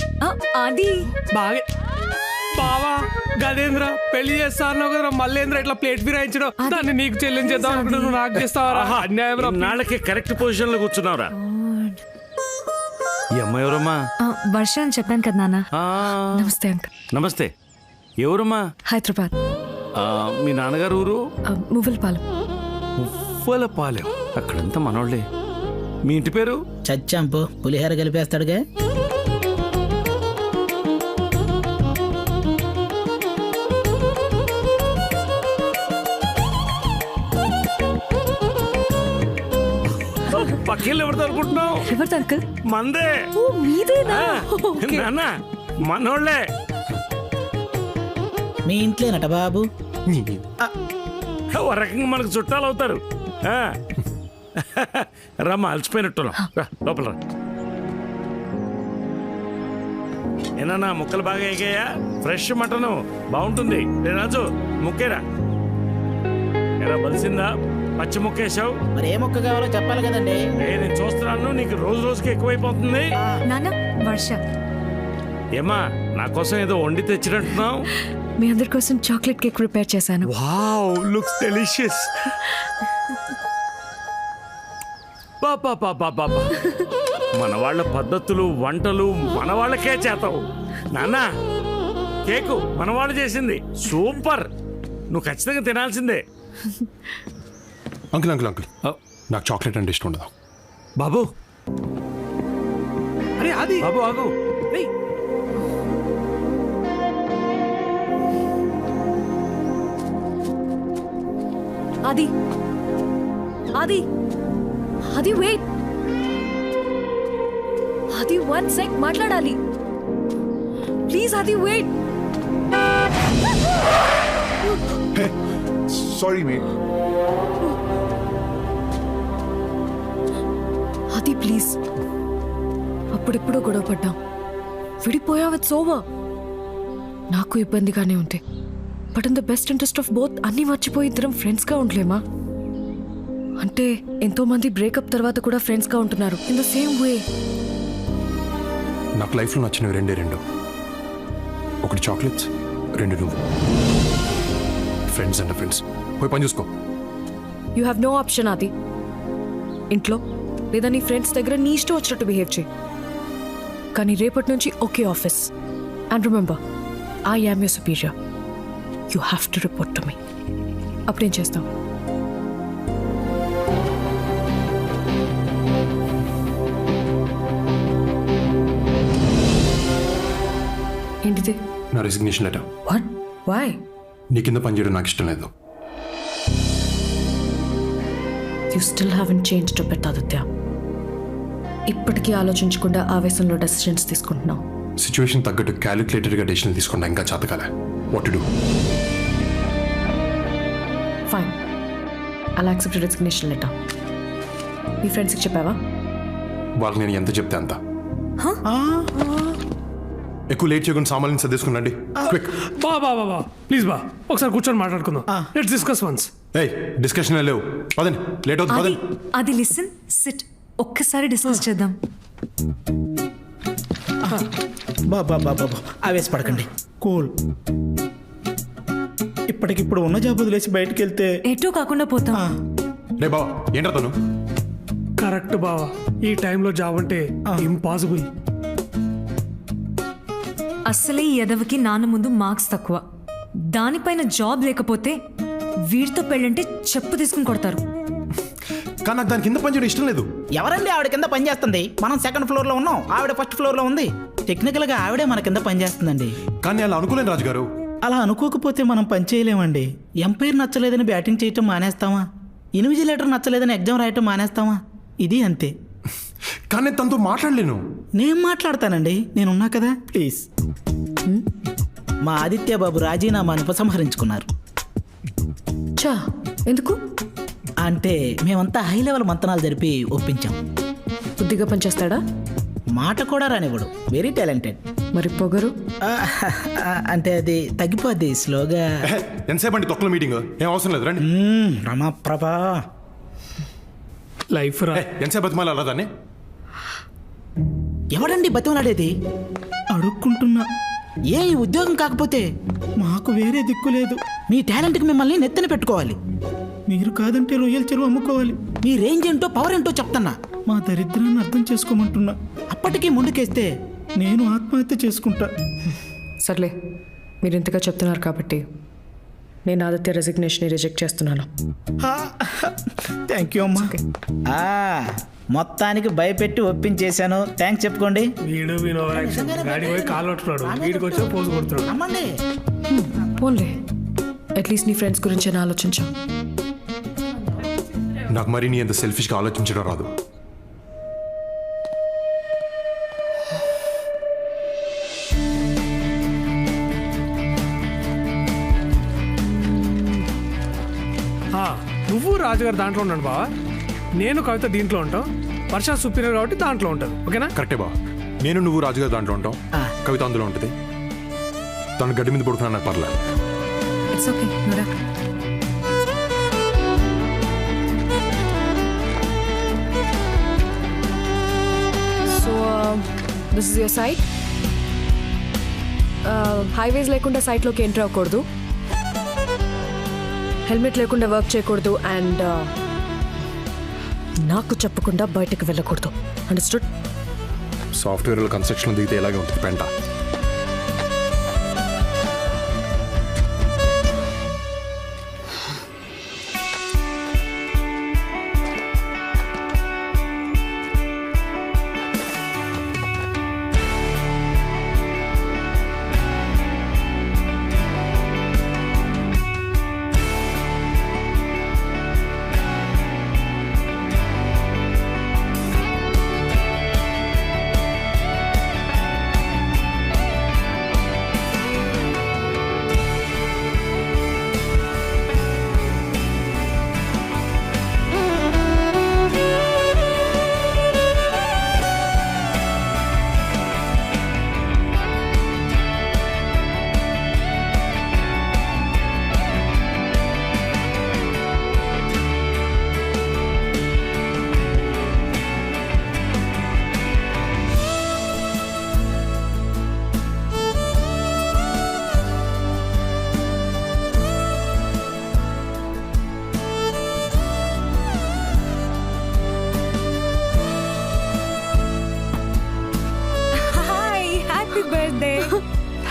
అది బాగా బావా గదేంద్ర పెళ్లి చేస్తాను కదరా, మళ్ళేంద్ర ఇట్లా ప్లేట్ ఫిరాయించడం, దాన్ని నీకు చెల్లించేద్దాం అనుకుంటే నువ్వు నాకు చేస్తావరా? అన్యాయం రా. నాళ్ళకి కరెక్ట్ పొజిషన్ లో కూర్చున్నావురా. ఈ అమ్మాయి ఎవరమ్మా? వర్ష అని చెప్పాను కదా నాన్న. నమస్తే అంకుల్. నమస్తే. ఎవరమ్మా? హైదరాబాద్. మీ నాన్నగారు ఊరు? మువ్వలపాలెం. మువ్వలపాలెం. అక్కడంతా మనోళ్ళే. మీ ఇంటి పేరు? చచ్చాంపు పులిహోర కలిపేస్తాడుగా. పక్కిళ్ళు ఎవరితో అనుకుంటున్నావు? ఎవరిది అంకుల్? మందే. ఓ మీదేనా? ఓకే. నాన్న మనోళ్ళే. మీ ఇంట్లోనట బాబు. ఓ రకంగా మనకు చుట్టాలు అవుతారు. రమ్మా, అలసిపోయినట్టున్నాం. లోపల రా. ఏనా ముక్కలు బాగా ఎగాయా? ఫ్రెష్ మటను బాగుంటుంది. రాజు ముక్కేరా. ఎలా బలిసిందా? పచ్చి ముక్కేసావు. మరి ఏ మొక్క కావాలో చెప్పాలి కదండి. నేను చూస్తున్నాను, నీకు రోజు రోజుకి ఎక్కువైపోతుంది. నాన్న వర్ష. ఏమా నా కోసం ఏదో వండి తెచ్చినట్టున్నావు? మీ అందరి కోసం చాక్లెట్ కేక్ ప్రిపేర్ చేశాను. Wow, looks delicious. పాపా మన వాళ్ళ పద్ధతులు వంటలు మన వాళ్ళకే చేతావు. నాన్న కేకు మన వాళ్ళు చేసింది సూపర్. నువ్వు ఖచ్చితంగా తినాల్సిందే. అంకుల్ అంకుల్ అంకుల్, నాకు చాక్లెట్ అంటే ఇష్టం ఉండదు. బాబు అరే అది బాబు ఆగు. అది అది అది వెయిట్. అది 1 సెక్ మాట్లాడాలి ప్లీజ్. అది వెయిట్. Sorry mate. అది ప్లీజ్. అప్పుడెప్పుడో గొడవ పడ్డాం, విడిపోయావు. It's over. నాకు ఇబ్బందిగానే ఉంటే, but in the best interest of both అన్నీ మర్చిపోయి ఇద్దరం ఫ్రెండ్స్గా ఉండలేమా? అంటే ఎంతో మంది బ్రేకప్ తర్వాత కూడా ఫ్రెండ్స్గా ఉంటున్నారు ఇన్ ద సేమ్ వే. నాకు లైఫ్లో నచ్చినవి రెండు. ఒకటి చాక్లెట్స్, 2 నువ్వు. Friends and friends. పోయి పని చూసుకో. You have no option. అది ఇంట్లో లేదా నీ ఫ్రెండ్స్ దగ్గర నీ ఇష్టం వచ్చినట్టు బిహేవ్ చేయి. కానీ రేపటి నుంచి okay office. And remember, I am your superior. You have to report to me. అప్పుడేం చేస్తాం? ఏంటిది? నా రెసిగ్నేషన్ లెటర్. వాట్? వై? నీ కింద పనిచేయడం నాకు ఇష్టం లేదు. You still haven't changed a bit Aditya. ఇప్పటికీ ఆలోచించకుండా ఆవేశంలో డెసిషన్స్ తీసుకుంటున్నావు. సిచ్యువేషన్ తగ్గట్టు క్యాలిక్యులేటెడ్గా డెసిషన్ తీసుకుంటా ఇంకా చేతకాలే. What to do? ఫైన్, అలా యాక్సెప్ట్ రెసిగ్నేషన్ లెటర్. మీ ఫ్రెండ్స్కి చెప్పావా? వాళ్ళకి నేను ఎంత చెప్తే అంత. ఎక్కువ లేట్ చేయకుండా సామాన్యం సర్దేసుకున్నాండి. క్విక్. బా ప్లీజ్ బా, ఒకసారి కూర్చొని మాట్లాడుకుందాం. Let's discuss once. ఏయ్, డిస్కషన్ లేవు. పదండి, లేట్ అవుతుంది. పదండి. అది లిసన్, సిట్. ఒక్కసారి డిస్కస్ చేద్దాం. బాబా ఆవేశపడకండి, కూల్. ఇప్పటికిప్పుడు ఉన్న జాబ్ వదిలేసి బయటికి వెళ్తే ఎటూ కాకుండా పోతాం. రే బావా, ఏంట్రా తను? కరెక్ట్ బావా, ఈ టైంలో జాబ్ అంటే ఇంపాసిబుల్. అసలే ఈ ఎదవకి నాన్న ముందు మార్క్స్ తక్కువ, దానిపైన జాబ్ లేకపోతే వీడితో పెళ్ళంటే చెప్పు తీసుకుని కొడతారు. కానీ నాకు దాని కింద పనిచేయడం ఇష్టం లేదు. ఎవరండి ఆవిడ కింద పని చేస్తుంది? మనం 2nd ఫ్లోర్ లో ఉన్నాం, ఆవిడ 1st ఫ్లోర్ లో ఉంది. టెక్నికల్ గా ఆవిడే మన కింద పని చేస్తుందండి. కానీ అలా అనుకోలేను రాజుగారు. అలా అనుకోకపోతే మనం పని చేయలేమండి. ఎంపైర్ నచ్చలేదని బ్యాటింగ్ చేయటం మానేస్తామా? ఇన్విజిలేటర్ నచ్చలేదని ఎగ్జామ్ రాయటం మానేస్తామా? ఇది అంతే. కానీ నేను తనతో మాట్లాడలేను. నేను మాట్లాడతానండి, నేనున్నా కదా. ప్లీజ్. మా ఆదిత్య బాబు రాజీనామాను ఉపసంహరించుకున్నారు. చా ఎందుకు? అంటే మేమంతా హై లెవెల్ మంతనాలు జరిపి ఒప్పించాం. బుద్ధిగా పనిచేస్తాడా? మాట కూడా రానివ్వడు. Very talented. మరి పొగరు? అంటే అది తగ్గిపోద్ది స్లోగా. ఎంతసేపు అండి తొక్కల మీటింగ్? ఏం అవసరం లేదు, రండి. రమాప్రభా లైఫ్ రా. ఎంతసేపు బతిమాలి అలా దాన్ని? ఎవడండి బతిమలాడేది? అడుక్కుంటున్నా. ఏ ఈ ఉద్యోగం కాకపోతే మాకు వేరే దిక్కు లేదు. మీ టాలెంట్కి మిమ్మల్ని నెత్తన పెట్టుకోవాలి. మీరు కాదంటే రొయ్యల చెరువు అమ్ముకోవాలి. మీ రేంజ్ ఏంటో పవర్ ఏంటో చెప్తున్నా. మా దరిద్రాన్ని అర్థం చేసుకోమంటున్నా. అప్పటికీ ముందుకేస్తే నేను ఆత్మహత్య చేసుకుంటా. సర్లే, మీరు ఇంతగా చెప్తున్నారు కాబట్టి నేను ఆదిత్య రెసిగ్నేషన్ రిజెక్ట్ చేస్తున్నాను. థ్యాంక్ యూ అమ్మా. మొత్తానికి భయపెట్టి ఒప్పించేశాను. థ్యాంక్స్ చెప్పుకోండి. వీడు గాడి పోయి కాలు పట్టుకున్నాడు, వీడికి వచ్చి పోజు కొడుతున్నాడు. అమ్మండి. పోన్లే, అట్లీస్ట్ నీ ఫ్రెండ్స్ గురించి ఆలోచించా. నాకు మరి నీ అంత సెల్ఫిష్గా ఆలోచించడం రాదు. నువ్వు రాజుగారు దాంట్లో ఉన్నాడు బావా, నేను కవిత దీంట్లో ఉంటాం. వర్ష సుపీరియర్ కాబట్టి దాంట్లో ఉంటుంది. ఓకేనా? కరెక్టే బా. నేను నువ్వు రాజుగారు దాంట్లో ఉంటాం, కవిత అందులో ఉంటుంది. తను గడ్డి మీద పడుకున్నా నాకు పర్లేదు. ఇట్స్ ఓకే, నువ్వురా. So this is your site. Highways లేకుండా సైట్లోకి ఎంటర్ అవ్వకూడదు, హెల్మెట్ లేకుండా వర్క్ చేయకూడదు, అండ్ నాకు చెప్పకుండా బయటకు వెళ్ళకూడదు. అండర్స్టూడ్? సాఫ్ట్వేర్ కన్స్ట్రక్షన్ దిగితే ఎలాగే ఉంటుంది పెంట.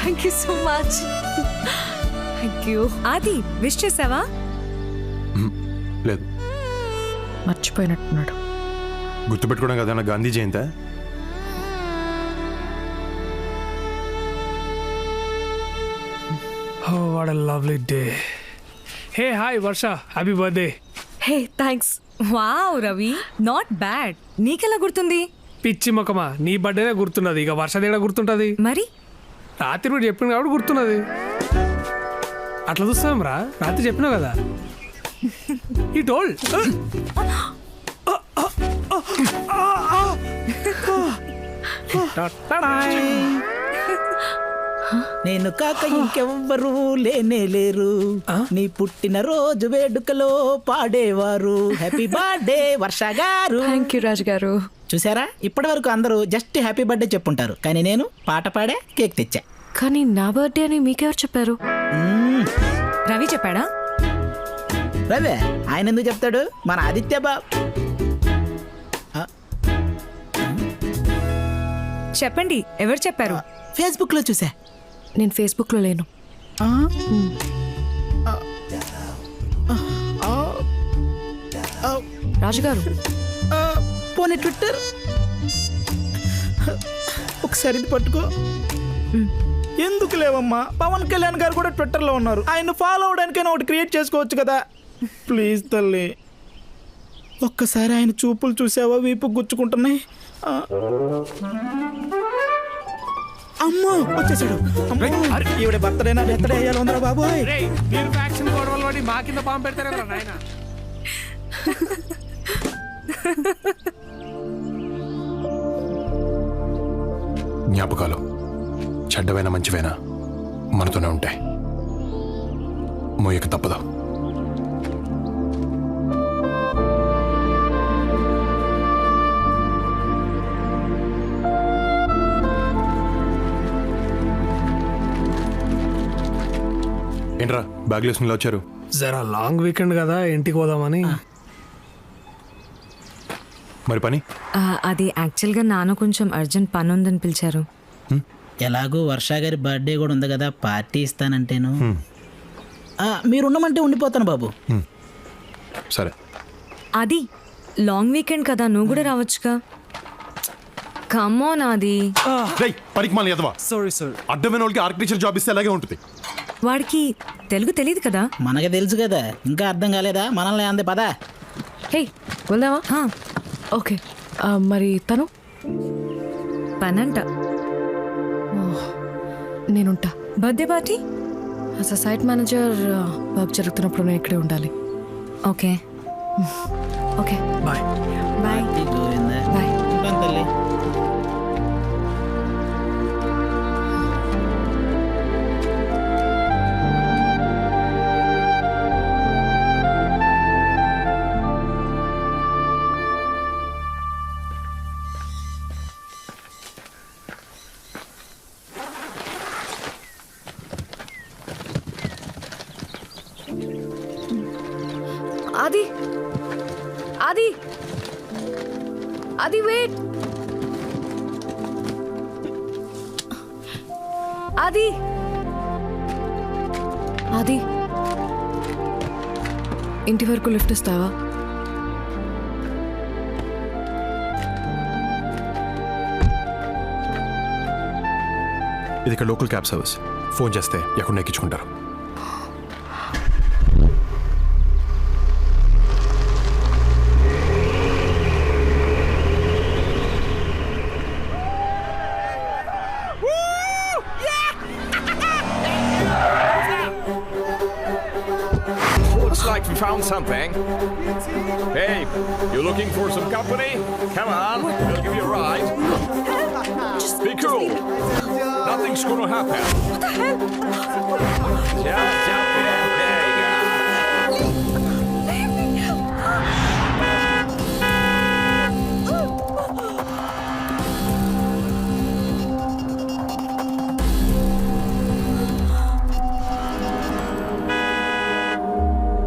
Thank you so much. Thank you. ఆది, విష్ చేసావా? లేదు, మర్చిపోయినట్టున్నాడు. గుర్తుపెట్టుకోవడం కదా నా గాంధీ జయంతి. Oh, what a lovely day. Hey, hi, Varsha. Happy birthday. Hey thanks. Wow Ravi, not bad. నీకెలా గుర్తుంది? పిచ్చి మొక్కమా, నీ బర్త్డేనే గుర్తున్నది, ఇక వర్షదేడా గుర్తుంటుంది? మరి రాత్రి కూడా చెప్పిన కాబట్టి గుర్తున్నది. అట్లా చూస్తాం రా, రాత్రి చెప్పినావు కదా. ఈ టోల్డ్ నేను కాక ఇంకెవ్వరూ లేనే లేరు, నీ పుట్టిన రోజు వేడుకలో పాడేవారు. హ్యాపీ బర్త్డే వర్ష గారు. థ్యాంక్ యూ రాజు గారు. చూసారా, ఇప్పటి వరకు అందరూ జస్ట్ హ్యాపీ బర్త్డే చెప్పుంటారు, కానీ నేను పాట పాడే కేక్ తెచ్చా. కానీ నా బర్త్డే అని మీకెవరు చెప్పారు? రవి చెప్పాడా? రవి ఆయన ఎందుకు చెప్తాడు, మన ఆదిత్య బాబు. చెప్పండి, ఎవరు చెప్పారు? ఫేస్బుక్ లో చూసా. నేను ఫేస్బుక్ లో లేను. రాజుగారు, పోనీ ట్విట్టర్ ఒకసారి ఇది పట్టుకో. ఎందుకు లేవమ్మా, పవన్ కళ్యాణ్ గారు కూడా ట్విట్టర్ లో ఉన్నారు, ఆయన ఫాలో అవడానికైనా ఒకటి క్రియేట్ చేసుకోవచ్చు కదా. ప్లీజ్ తల్లి. ఒక్కసారి ఆయన చూపులు చూసావా వీపు గుచ్చుకుంటున్నాయి. ఆ. అమ్మో వచ్చేసాడు. అమ్మో, ఈవిడ బర్త్డేనా బెత్తడే అయ్యాలి ఉందరా బాబోయ్. రేయ్, మీరు ఫ్యాక్షన్ గొడవలు పడి మా కింద బాంబు పెడతారేమో నాయన. జ్ఞాపకాలు చెడ్డవైనా మంచివైనా మనతోనే ఉంటాయి. మోయక తప్పదు. ఏంట్రా బ్యాగ్ వేసుకుని వచ్చారు? జరా లాంగ్ వీకెండ్ కదా, ఇంటికి పోదామని. మరి పని? అది యాక్చువల్గా నాన్న కొంచెం అర్జెంట్ పని ఉందని పిలిచారు. ఎలాగో వర్ష గారి బర్త్డే కూడా ఉంది కదా, పార్టీ ఇస్తానంటేను. మీరు ఉండమంటే ఉండిపోతాను బాబు. సరే. అది లాంగ్ వీకెండ్ కదా, నువ్వు కూడా రావచ్చుగా. కమోన్ అది. పనికి మాలి ఎదవా. అడ్డమైన వాళ్ళకి ఆర్కిటెక్చర్ జాబ్ ఇస్తే అలాగే ఉంటుంది. వాడికి తెలుగు తెలియదు కదా. మనకి తెలుసు కదా, ఇంకా అర్థం కాలేదా? మనల్ని అంది పదా. హే వెళ్దామా? ఓకే, మరి తను పనంట. నేనుంటా. Birthday party as a site manager work జరుగుతున్నప్పుడు నేను ఇక్కడే ఉండాలి. Okay okay bye. Bye. Bye. ఉంటాను తల్లి. ఆది ఆది ఆది వెయిట్. ఆది ఆది ఇంటి వరకు లిఫ్ట్ ఇస్తావా? ఇది ఇక్కడ లోకల్ క్యాబ్ సర్వీస్. ఫోన్ చేస్తే ఎక్కడ ఎక్కించుకుంటారు. Looks like we found something. Hey, you looking for some company? Come on, we'll give you a ride. Be cool. Nothing's gonna happen. What the hell? Just jump in. There you go.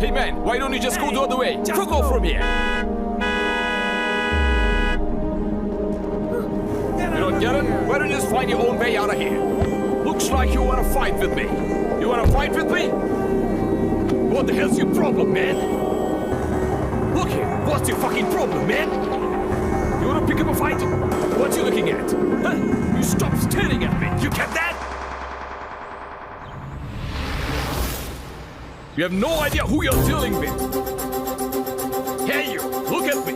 Hey man, why don't you just go the other way? Fuck off from here. You don't get it? Why don't you just find your own way out of here? Looks like you want to fight with me. You want to fight with me? What the hell's your problem, man? Look here, what's your fucking problem, man? You want to pick up a fight? What you looking at? Huh? You stop staring at me. You get that? You have no idea who you're dealing with. Hey, you, look at me.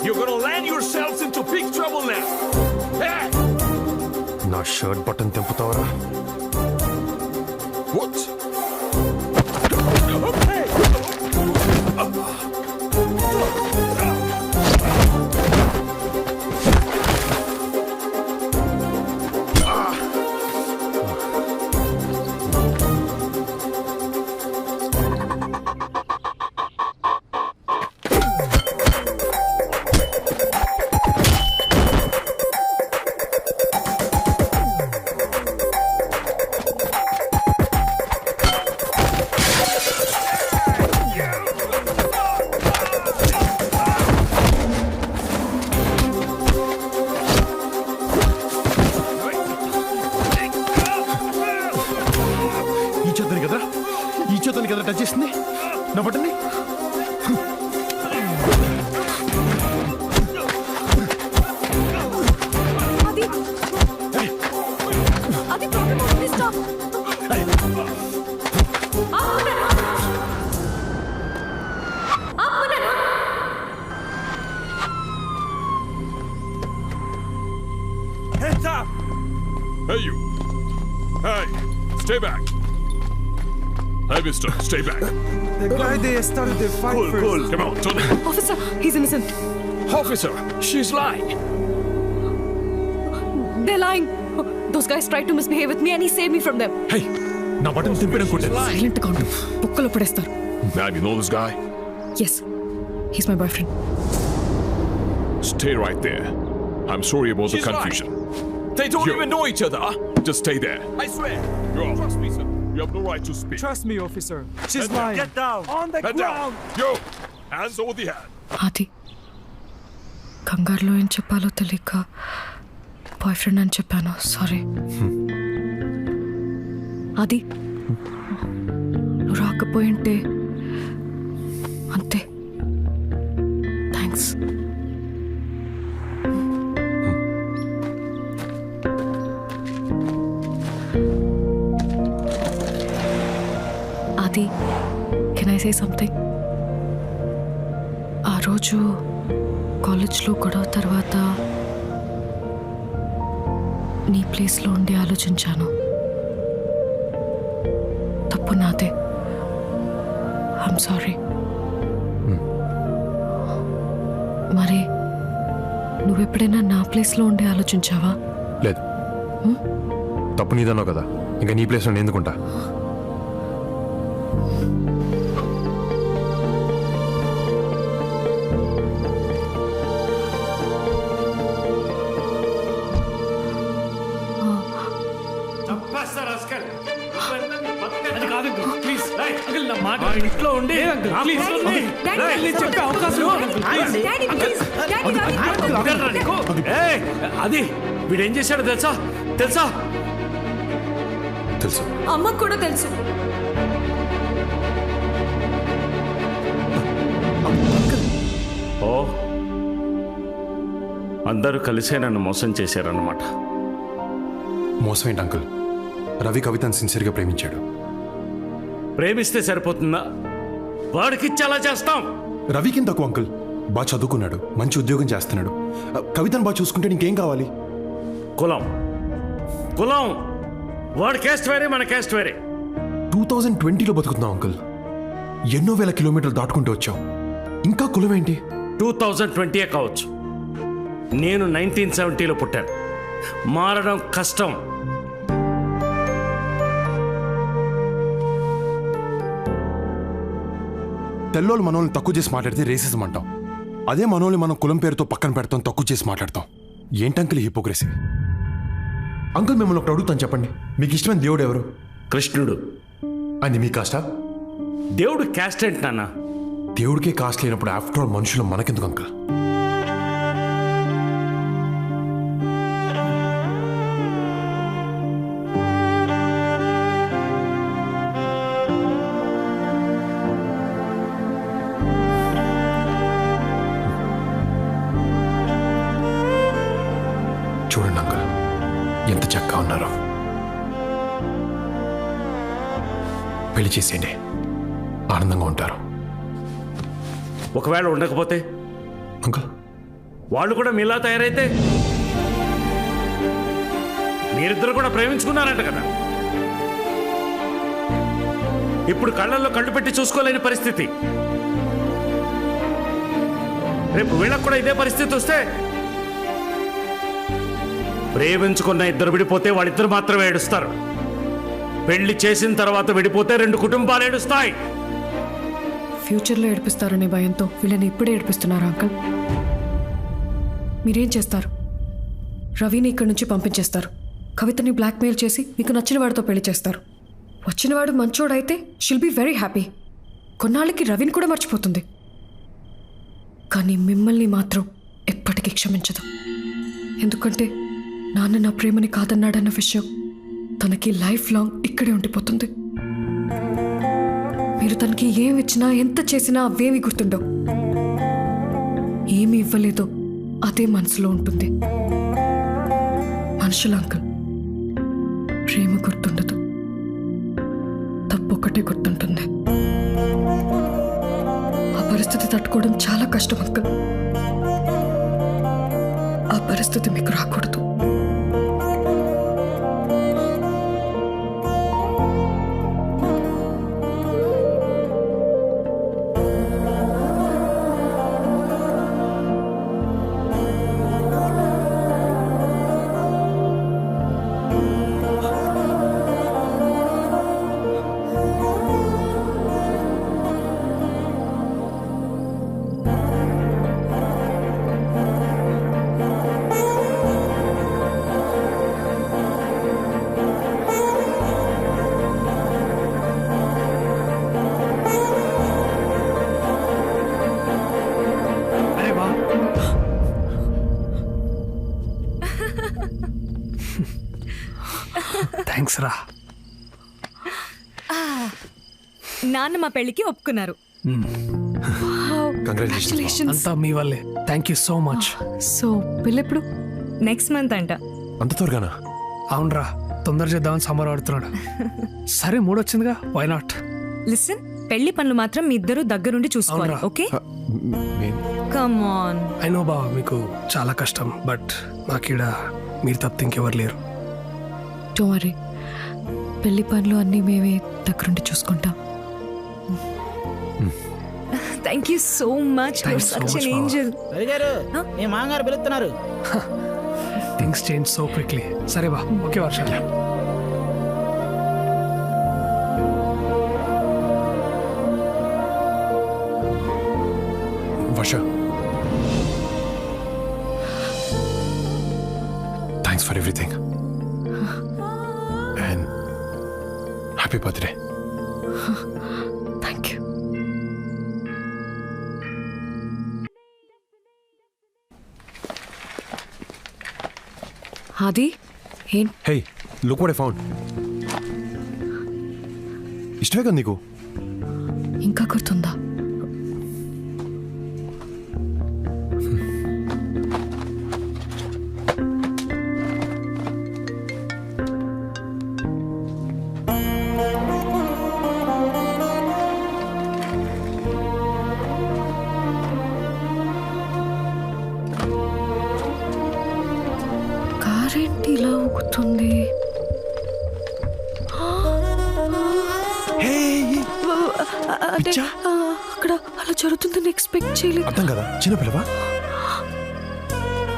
You're gonna land yourselves into big trouble now. Hey! నా shirt button తెంపుతావరా? What? Hands up! Hey, you. Hey, stay back. Hey, mister, stay back. The guy they started the fight Cool, cool. Come on, turn it. Officer, he's innocent. Officer, she's lying. They're lying. Those guys tried to misbehave with me and he saved me from them. హే నా button తిప్పిననుకుంటాను Silent గా ఉండు. బొక్కలో పడేస్తారు. Ma'am, you know this guy? Yes, he's my boyfriend. Stay right there. I'm sorry about the confusion. They don't even know each other. Just stay there. I swear. Trust me, sir. You have no right to speak. Trust me, officer. She's Head down. lying. Get down. On the Head ground. down. Yo, hands over the head. అది కంగారులో ఏం చెప్పాలో తెలియక boy friend అని చెప్పాను. Sorry. అది నువ్వు రాకపోయింటే అంతే. థ్యాంక్స్. అది కెన్ ఐ సే సంథింగ్? ఆ రోజు కాలేజ్లో గొడవ తర్వాత నీ ప్లేస్లో ఉండి ఆలోచించాను. తప్పు నాదే. I'm sorry. మరి నువ్వెప్పుడైనా నా ప్లేస్లో ఉండి ఆలోచించావా? లేదు. తప్పు నీదన్నావు కదా, ఇంకా నీ ప్లేస్లో నేను ఎందుకుంటా? అది కాదు అంకుల్, ప్లీజ్ అంకుల్ నా మాట ఇంట్లో ఉండి అంకుల్ ప్లీజ్ నేను చెప్పే అవకాశం ఇవ్వండి, ప్లీజ్. అది వీడేం చేశాడో తెలుసా? తెలుసా? తెలుసు. అమ్మకు కూడా తెలుసు. ఓ, అందరూ కలిసే నన్ను మోసం చేశారన్నమాట. మోసం ఏంటి అంకుల్? రవి కవితను సిన్సియర్గా ప్రేమించాడు. ప్రేమిస్తే సరిపోతుందా? వాడికిచ్చి అలా చేస్తాం. రవికి తక్కువ అంకుల్, బాగా చదువుకున్నాడు, మంచి ఉద్యోగం చేస్తున్నాడు. కవితను బాగా చూసుకుంటే నీకేం కావాలి? కులం కులం వాడి క్యాస్ట్ వేరే, మన క్యాస్ట్ వేరే. 2020లో బతుకుతున్నాం అంకుల్. ఎన్నో వేల కిలోమీటర్లు దాటుకుంటూ వచ్చాం, ఇంకా కులం ఏంటి? 2020 కావచ్చు, నేను 1970లో పుట్టాను. మారడం కష్టం. తెల్లోళ్ళు మనోళ్ళని తక్కువ చేసి మాట్లాడితే రేసిజం అంటాం. అదే మనోళ్ళని మనం కులం పేరుతో పక్కన పెడతాం, తక్కువ చేసి మాట్లాడతాం. ఏంటంకుల్ హిపోక్రసీ? అంకుల్ మిమ్మల్ని ఒకటి అడుగుతాను, చెప్పండి, మీకు ఇష్టమైన దేవుడు ఎవరు? కృష్ణుడు. అది మీ కాస్టా? దేవుడు క్యాస్ట్ ఏంటి నాన్న? దేవుడికే కాస్ట్ లేనప్పుడు ఆఫ్టర్ ఆల్ మనుషులు మనకెందుకు అంకుల్? చూడండి అంకుల్, ఎంత చక్కగా ఉన్నారో. పెళ్లి చేసేయండి, ఆనందంగా ఉంటారు. ఒకవేళ ఉండకపోతే అంకుల్, వాళ్ళు కూడా మీలా తయారైతే? మీరిద్దరు కూడా ప్రేమించుకున్నారంట కదా. ఇప్పుడు కళ్ళల్లో కళ్ళు పెట్టి చూసుకోలేని పరిస్థితి. రేపు వీళ్ళకు కూడా ఇదే పరిస్థితి వస్తే, ప్రేమించుకున్న ఇద్దరు విడిపోతే వాళ్ళిద్దరు మాత్రమే ఏడుస్తారు. పెళ్లి చేసిన తర్వాత విడిపోతే 2 కుటుంబాలు ఏడుస్తాయి. ఫ్యూచర్లో ఏడిపిస్తారనే భయంతో వీళ్ళని ఇప్పుడే ఏడిపిస్తున్నారు అంకుల్. మీరేం చేస్తారు? రవిని ఇక్కడి నుంచి పంపించేస్తారు. కవితని బ్లాక్మెయిల్ చేసి మీకు నచ్చిన వాడితో పెళ్లి చేస్తారు. వచ్చినవాడు మంచోడైతే షిల్ బీ వెరీ హ్యాపీ. కొన్నాళ్ళకి రవిని కూడా మర్చిపోతుంది. కానీ మిమ్మల్ని మాత్రం ఎప్పటికీ క్షమించదు. ఎందుకంటే నాన్న నా ప్రేమని కాదన్నాడన్న విషయం తనకి లైఫ్ లాంగ్ ఇక్కడే ఉండిపోతుంది. మీరు తనకి ఏమి ఇచ్చినా, ఎంత చేసినా అవేమి గుర్తుండవు. ఏమి ఇవ్వలేదో అదే మనసులో ఉంటుంది. మనుషుల అంకుల్, ప్రేమ గుర్తుండదు, తప్పొక్కటే గుర్తుంటుంది. ఆ పరిస్థితి తట్టుకోవడం చాలా కష్టం అంకుల్. ఆ పరిస్థితి మీకు రాకూడదు. థ్యాంక్స్ రా. నాన్న మా పెళ్ళికి ఒప్పుకున్నారు. కంగ్రాచులేషన్. అంతా మీ వల్లే. Thank you so much. So పెళ్ళెప్పుడు? నెక్స్ట్ మంత్ అంట. అంత త్వరగానా? అవునరా, తొందర చేద్దామని సమ్మర్ ఆడుతున్నాడు. సరే మూడొచ్చిందిగా, వై నాట్? లిసన్, పెళ్లి పనులు మాత్రం మీ ఇద్దరు దగ్గరుండి చూసుకోవాలి, అవునరా. Okay? Come on. I know బావ, మీకు చాలా కష్టం, బట్ నాకీడ మీరు తప్ప ఇంకెవరు లేరు. డోంట్ వరీ, పెళ్లి పనులు అన్నీ మేమే దగ్గరుండి చూసుకుంటాం. Thank you so much. Thanks so such much, ఎన్ Baba. ఏంజెల్. గారు మీ మామగారు పిలుస్తున్నారు. Things change so quickly. సరే బా, okay Varsha. Varsha, thanks for everything and happy birthday. Thank you. అది ఏం? Hey, look what I found. ఇష్టమే కదా నీకు? ఇంకా గుర్తుందా? కారేంటి ఇలా ఊగుతుంది? అంటే అక్కడ అలా జరుగుతుందని ఎక్స్పెక్ట్ చేయలేదు. అర్థం కదా, చిన్నపిల్లవా?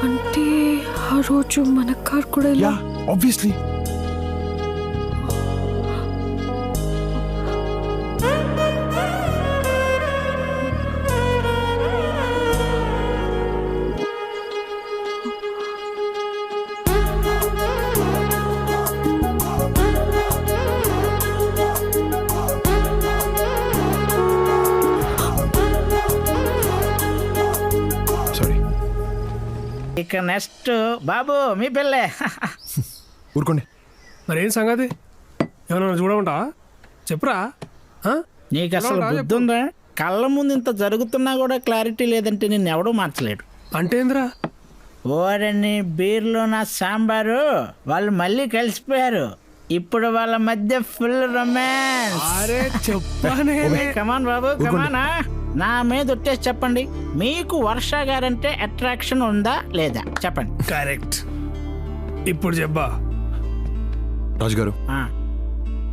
అంటే ఆ రోజు మన కార్ కూడా ఇలా. ఆబ్వియస్లీ. ఇక నెక్స్ట్ బాబు మీ పిల్లే. ఊరుకోండి. మరేం సంగతి? ఏమన్నా చూడమంటా? చెప్పురా. నీకు అసలు బుద్ధి ఉందా? కళ్ళ ముందు ఇంత జరుగుతున్నా కూడా క్లారిటీ లేదంటే నిన్ను ఎవడూ మార్చలేడు. అంటే ఏంద్రా? ఓరని బీర్లో నా సాంబారు వాళ్ళు మళ్ళీ కలిసిపోయారు. ఇప్పుడు వాళ్ళ మధ్య ఫుల్ రొమాన్స్. అరే చెప్పానే. కమాన్ బాబు, కమానా. నా మీద ఒట్టేసి చెప్పండి, మీకు వర్ష గారంటే అట్రాక్షన్ ఉందా లేదా చెప్పండి. కరెక్ట్. ఇప్పుడు చెప్పా. రాజుగారు,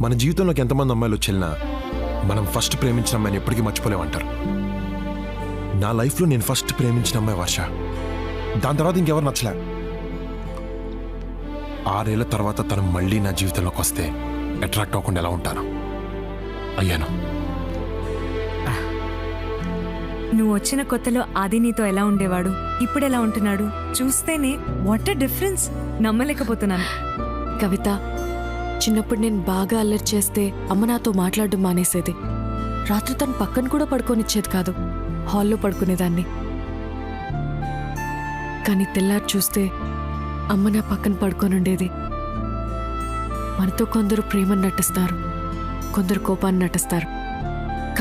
మన జీవితంలోకి ఎంతమంది అమ్మాయిలు వచ్చేనా మనం ఫస్ట్ ప్రేమించిన అమ్మాయిని ఎప్పటికీ మర్చిపోలేమంటారు. నా లైఫ్లో నేను ఫస్ట్ ప్రేమించిన అమ్మాయి వర్ష. దాని తర్వాత ఇంకెవరు నచ్చలే. 6 ఏళ్ల తర్వాత తను మళ్ళీ నా జీవితంలోకి వస్తే అట్రాక్ట్ అవ్వకుండా ఎలా ఉంటాను? అయ్యాను. నువ్వు వచ్చిన కొత్తలో ఆది నీతో ఎలా ఉండేవాడు, ఇప్పుడు ఎలా ఉంటున్నాడు చూస్తేనే వాట్ ఎ డిఫరెన్స్. నమ్మలేకపోతున్నాను. కవిత, చిన్నప్పుడు నేను బాగా అల్లరి చేస్తే అమ్మ నాతో మాట్లాడడం మానేసేది. రాత్రి తను పక్కన కూడా పడుకోనిచ్చేది కాదు, హాల్లో పడుకునేదాన్ని. కానీ తెల్లారి చూస్తే అమ్మ నా పక్కన పడుకోనుండేది. మనతో కొందరు ప్రేమను నటిస్తారు, కొందరు కోపాన్ని నటిస్తారు.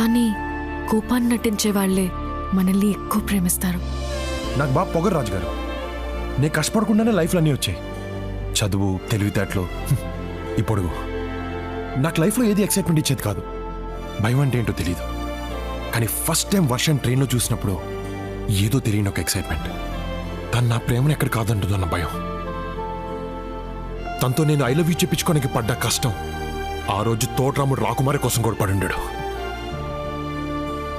కానీ కోపాన్ని నటించే వాళ్లే మనల్ని ఎక్కువ ప్రేమిస్తారు. నాకు బాగా పొగరు రాజుగారు. నేను కష్టపడకుండానే లైఫ్లో అన్నీ వచ్చాయి. చదువు, తెలివితేటలు, ఈ పొడుగు. నాకు లైఫ్లో ఏది ఎక్సైట్మెంట్ ఇచ్చేది కాదు. భయం అంటే ఏంటో తెలియదు. కానీ ఫస్ట్ టైం వర్షం ట్రైన్లో చూసినప్పుడు ఏదో తెలియని ఒక ఎక్సైట్మెంట్. తను నా ప్రేమను ఎక్కడ కాదంటుందన్న భయం. తనతో నేను ఐ లవ్ యూ చెప్పించుకోనికి పడ్డ కష్టం ఆ రోజు తోటరాముడు రాకుమారి కోసం కూడా పడుండాడు.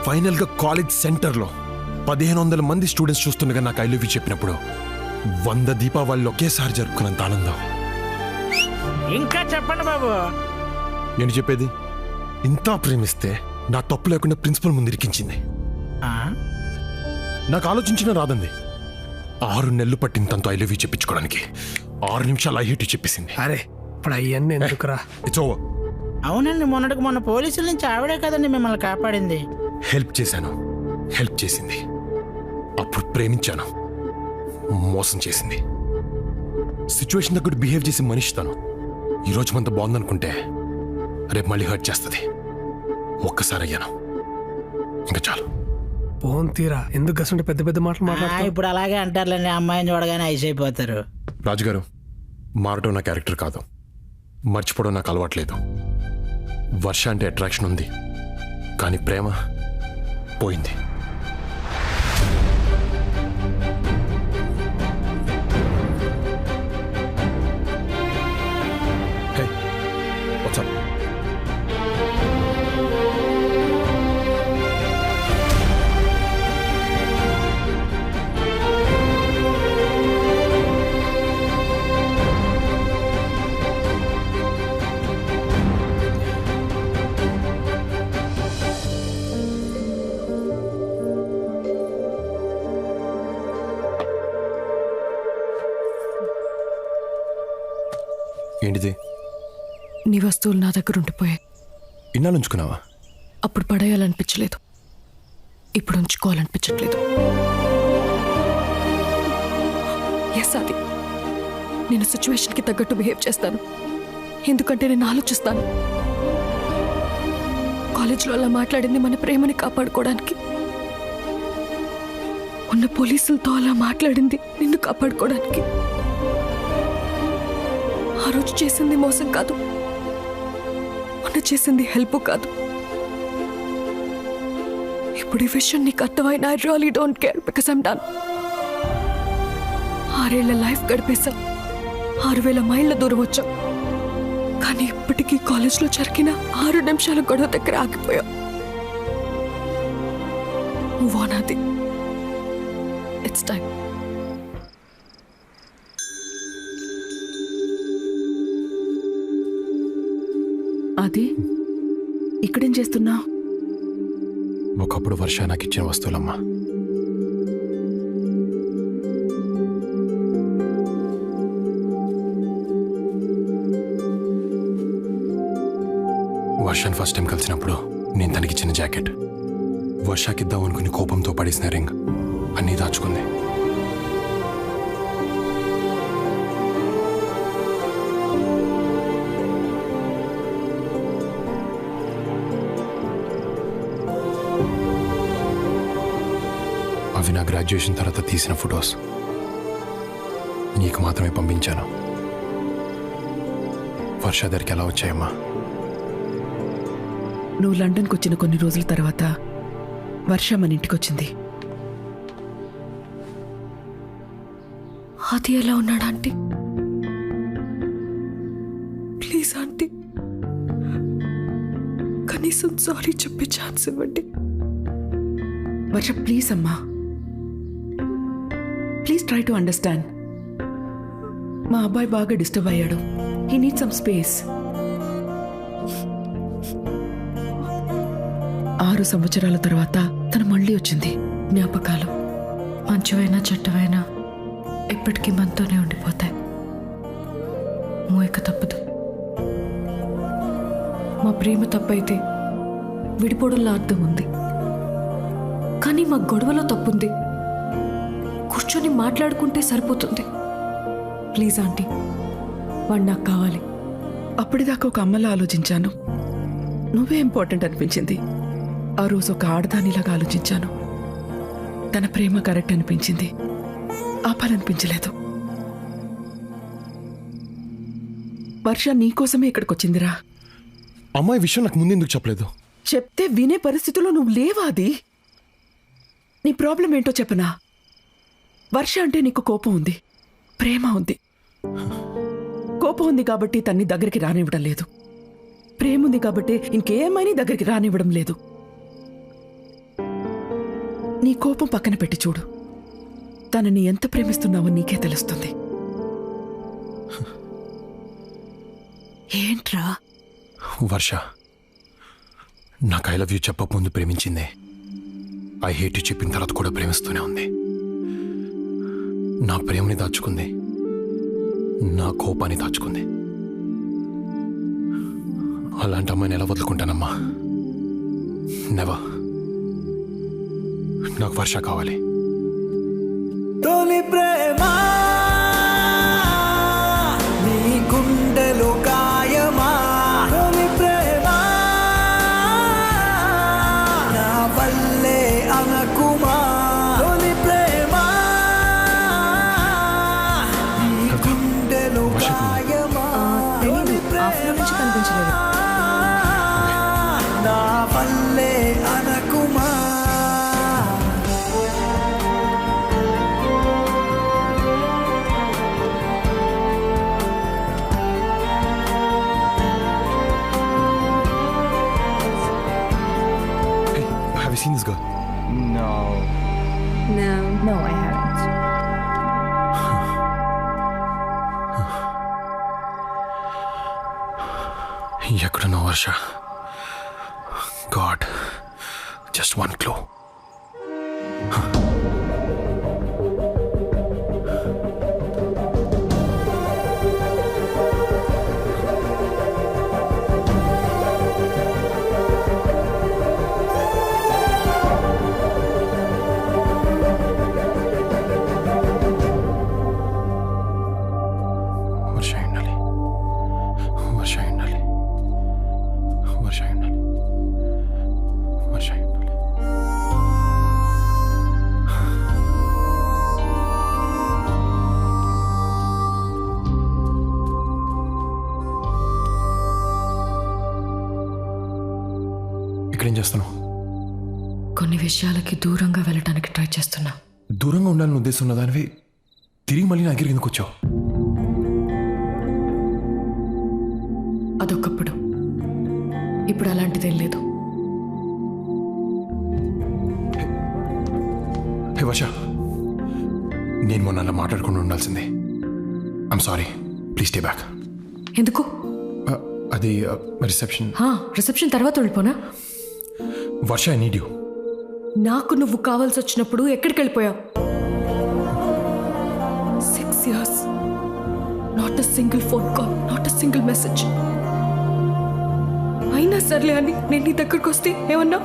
ఫైనల్గా కాలేజ్ సెంటర్లో 1500 మంది స్టూడెంట్స్ చూస్తుండగా నాకు ఐ లవ్ యూ చెప్పినప్పుడు 100 దీపావళిలో ఒకేసారి జరుపుకున్నంత ఆనందం. ఇంకా చెప్పండి బాబు. నేను చెప్పేది, ఇంత ప్రేమిస్తే నా తప్పు లేకుండా ప్రిన్సిపల్ ముందు ఇరికించింది. నాకు ఆలోచించిన రాదండి. 6 నెలలు పట్టింది తనతో ఐ లవ్ యూ చెప్పించుకోవడానికి. 6 నిమిషాలు ఐ హేట్ యూ చెప్పేసింది. అరే ఇప్పుడు అవన్నీ ఎందుకురా? It's over. అవునండి, మొన్నటికి మొన్న పోలీసుల నుంచి ఆవిడే కదండి మిమ్మల్ని కాపాడింది. హెల్ప్ చేశాను, హెల్ప్ చేసింది. అప్పుడు ప్రేమించాను, మోసం చేసింది. సిచ్యువేషన్ దగ్గర బిహేవ్ చేసి మనిషి తను. ఈరోజు మనతో బాగుందనుకుంటే రేపు మళ్ళీ హర్ట్ చేస్తుంది. ఒక్కసారి అయ్యాను, ఇంకా చాలు. పోన్ తీరా, ఎందుకు గసంటే పెద్ద పెద్ద మాటలు మాట్లాడుతా? ఇప్పుడు అలాగే అంటారులేండి, అమ్మాయిని చూడగానే ఐస్ అయిపోతారు. రాజుగారు, మారటం నా క్యారెక్టర్ కాదు, మర్చిపోవడం నాకు అలవాట్లేదు. వర్ష అంటే అట్రాక్షన్ ఉంది, కానీ ప్రేమ పోయింది. Hey, what's up? ఏంటిది? నీ వస్తువులు నా దగ్గర ఉండిపోయాయి. ఇన్నాళ్ళు ఉంచుకున్నావా? అప్పుడు పడేయాలనిపించలేదు, ఇప్పుడు ఉంచుకోవాలనిపించట్లేదు. ఎస్ అది, నేను సిచ్యువేషన్కి తగ్గట్టు బిహేవ్ చేస్తాను, ఎందుకంటే నేను ఆలోచిస్తాను. కాలేజ్లో అలా మాట్లాడింది మన ప్రేమని కాపాడుకోవడానికి, ఉన్న పోలీసులతో అలా మాట్లాడింది నిన్ను కాపాడుకోవడానికి. ఆ రోజు చేసింది మోసం కాదు, మొన్న చేసింది హెల్ప్ కాదు. ఇప్పుడు ఈ విషయం నీకు అర్థమైనా I really don't care, because I'm done. 6 ఏళ్ల లైఫ్ గడిపేశా, 6000 మైళ్ళ దూరం వచ్చాం, కానీ ఇప్పటికీ కాలేజ్లో జరిగిన 6 నిమిషాల గొడవ దగ్గర ఆగిపోయాం. మూవ్ ఆన్ ఆది, ఇట్స్ టైం. అది ఇక్కడేం చేస్తున్నా? ఒకప్పుడు వర్ష నాకు ఇచ్చిన వస్తువులమ్మా. వర్షాన్ని ఫస్ట్ టైం కలిసినప్పుడు నేను తనకిచ్చిన జాకెట్, వర్షాకిద్దాం అనుకుని కోపంతో పడేసిన రింగ్ అన్నీ దాచుకుంది. అవి నా గ్రాడ్యుయేషన్ తర్వాత తీసిన ఫొటోస్, నీకు మాత్రమే పంపించాను. వర్ష దగ్గరికి ఎలా వచ్చాయమ్మా? నువ్వు లండన్కి వచ్చిన కొన్ని రోజుల తర్వాత వర్ష మన ఇంటికి వచ్చింది. అది ఎలా ఉన్నాడు ఆంటీ? ప్లీజ్ ఆంటీ, కనీసం సారీ చెప్పే ఛాన్స్ ఇవ్వండి. వర్ష ప్లీజ్ అమ్మా, ప్లీజ్ ట్రై టు అండర్స్టాండ్. మా అబ్బాయి బాగా డిస్టర్బ్ అయ్యాడు, హీ నీడ్ సమ్ స్పేస్. 6 సంవత్సరాల తర్వాత తను మళ్ళీ వచ్చింది. జ్ఞాపకాలు మంచివైనా చెడ్డవైనా ఎప్పటికీ మనతోనే ఉండిపోతాయి. మోయక తప్పదు. మా ప్రేమ తప్పైతే విడిపోవడంలో అర్థం ఉంది, కానీ మా గొడవలో తప్పుంది. కూర్చొని మాట్లాడుకుంటే సరిపోతుంది. ప్లీజ్ ఆంటీ, వాడు నాకు కావాలి. అప్పటిదాకా ఒక అమ్మలా ఆలోచించాను, నువ్వే ఇంపార్టెంట్ అనిపించింది. ఆ రోజు ఒక ఆడదానిలాగా ఆలోచించాను. తన ప్రేమ కరెక్ట్ అనిపించింది, ఆపాలనిపించలేదు. వర్ష నీకోసమే ఇక్కడికి వచ్చిందిరా. అమ్మాయి విషయం నాకు ముందెందుకు చెప్పలేదు? చెప్తే వినే పరిస్థితిలో నువ్వు లేవా? అది నీ ప్రాబ్లం ఏంటో చెప్పనా? వర్ష అంటే నీకు కోపం ఉంది, ప్రేమ ఉంది. కోపం ఉంది కాబట్టి తన్ని దగ్గరికి రానివ్వడం లేదు, ప్రేమ ఉంది కాబట్టి ఇంకేమైనా దగ్గరికి రానివ్వడం లేదు. నీ కోపం పక్కన పెట్టి చూడు, తనని ఎంత ప్రేమిస్తున్నావో నీకే తెలుస్తుంది. ఏంట్రా? వర్ష నాకు ఐ లవ్ యూ చెప్పకముందు ప్రేమించిందే, ఐ హేట్ యూ చెప్పిన తర్వాత కూడా ప్రేమిస్తూనే ఉంది. నా ప్రేమని దాచుకుంది, నా కోపాన్ని దాచుకుంది. అలాంటి అమ్మాయిని ఎలా వదులుకుంటానమ్మా? నెవర్. నాకు వర్ష కావాలి. తొలి ప్రేమ నీ గుండెలో గాయ కనిపించలేదు. నా వల్లే అనకుమా. Have you seen this girl? No, I haven't. ఎక్కడున్నా Varsha? God, just one clue. Varsha ఉండాలి, వర్ష ఉండాలి, వర్ష ఉండాలి, వర్ష ఉండాలి. ఇక్కడేం చేస్తున్నావు? కొన్ని విషయాలకి దూరంగా వెళ్ళటానికి ట్రై చేస్తున్నా. దూరంగా ఉండాలని ఉద్దేశం ఉన్న దానివి తిరిగి మళ్ళీ నా దగ్గరికి ఎందుకు వచ్చావు? అదొకప్పుడు, ఇప్పుడు అలాంటిదేం లేదు. హే వర్ష, నేను మొన్న అలా మాట్లాడుకుండా ఉండాల్సిందే. I'm sorry, please stay back. ఎందుకు? అది రిసెప్షన్. రిసెప్షన్ తర్వాత వెళ్ళిపోనా? వర్ష, ఐ నీడ్ యూ. నాకు నువ్వు కావాల్సి వచ్చినప్పుడు ఎక్కడికి వెళ్ళిపోయావు? 6 years, not a single phone call, not a single message. అయినా సర్లే అని నేను నీ దగ్గరకు వస్తే ఏమన్నా?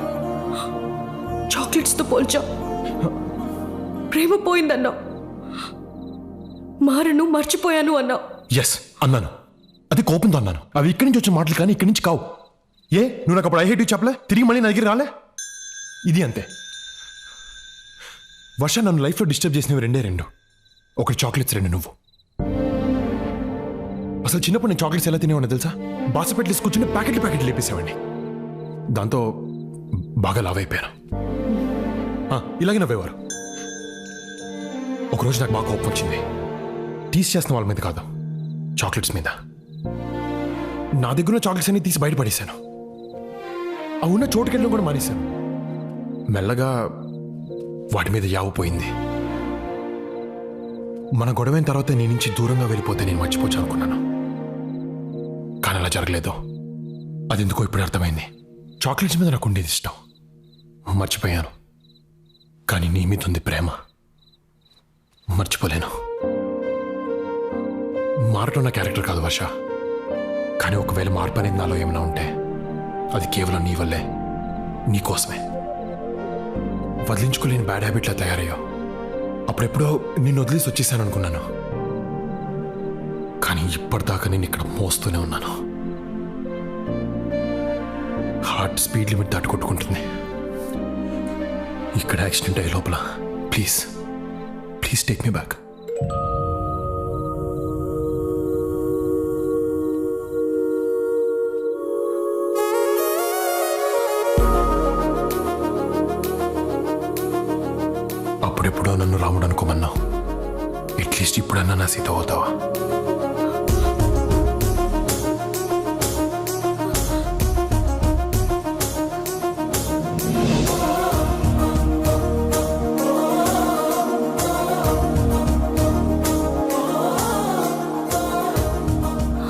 చాక్లెట్స్తో పోల్చా. ప్రేమ పోయిందన్నావు, మారను మర్చిపోయాను అన్నావు. ఎస్ అన్నాను, అది కోపంతో అన్నాను. అవి ఇక్కడి నుంచి వచ్చే మాటలు కానీ ఇక్కడి నుంచి కావు. ఏ, నువ్వు నాకు అప్పుడు ఐ హేట్ యూ చెప్పలే? తిరిగి మళ్ళీ నా దగ్గర రాలే? ఇది అంతే. వర్ష, నన్ను లైఫ్లో డిస్టర్బ్ చేసినవి రెండు. ఒకటి చాక్లెట్స్, రెండు నువ్వు. అసలు చిన్నప్పుడు నేను చాక్లెట్స్ ఎలా తినేవాడిని తెలుసా? బాసపెట్లు కూర్చుని ప్యాకెట్లు లేపేసేవాడిని. దాంతో బాగా లావ్ అయిపోయాను. ఇలాగే నవ్వేవారు. ఒకరోజు నాకు బాగా కోపం వచ్చింది. టీస్ చేస్తున్న వాళ్ళ మీద కాదు, చాక్లెట్స్ మీద. నా దగ్గర ఉన్న చాక్లెట్స్ అన్ని తీసి బయటపడేశాను. ఆ ఉన్న చోటుకెళ్ళడం కూడా మానేశాను. మెల్లగా వాటి మీద యావపోయింది. మన గొడవైన తర్వాత నీ నుంచి దూరంగా వెళ్ళిపోతే నేను మర్చిపోవచ్చు అనుకున్నాను, కానీ అలా జరగలేదు. అది ఎందుకో ఇప్పుడు అర్థమైంది. చాక్లెట్స్ మీద నాకు ఉండేది ఇష్టం, మర్చిపోయాను. కానీ నీ మీద ఉంది ప్రేమ, మర్చిపోలేను. మారటం నా క్యారెక్టర్ కాదు వర్ష, కానీ ఒకవేళ మార్పు అనేది నాలో ఏమైనా ఉంటే అది కేవలం నీ వల్లే, నీ కోసమే. వదిలించుకోలేని బ్యాడ్ హ్యాబిట్లా తయారయ్యావు. అప్పుడెప్పుడో నిన్ను వదిలేసి వచ్చేసాను అనుకున్నాను, కానీ ఇప్పటిదాకా నేను ఇక్కడ మోస్తూనే ఉన్నాను. హార్ట్ స్పీడ్ లిమిట్ దాటుకొట్టుకుంటుంది. ఇక్కడ యాక్సిడెంట్ అయ్యే లోపల please please take me back. అప్పుడెప్పుడో నన్ను రాముడు అనుకోమన్నావు, అట్లీస్ట్ ఇప్పుడన్నా నా సీత అవుతావా?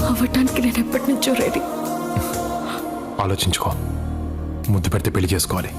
అవ్వటానికి నేను ఎప్పటి నుంచో రెడీ. ఆలోచించుకో, ముద్దు పెడితే పెళ్లి చేసుకోవాలి.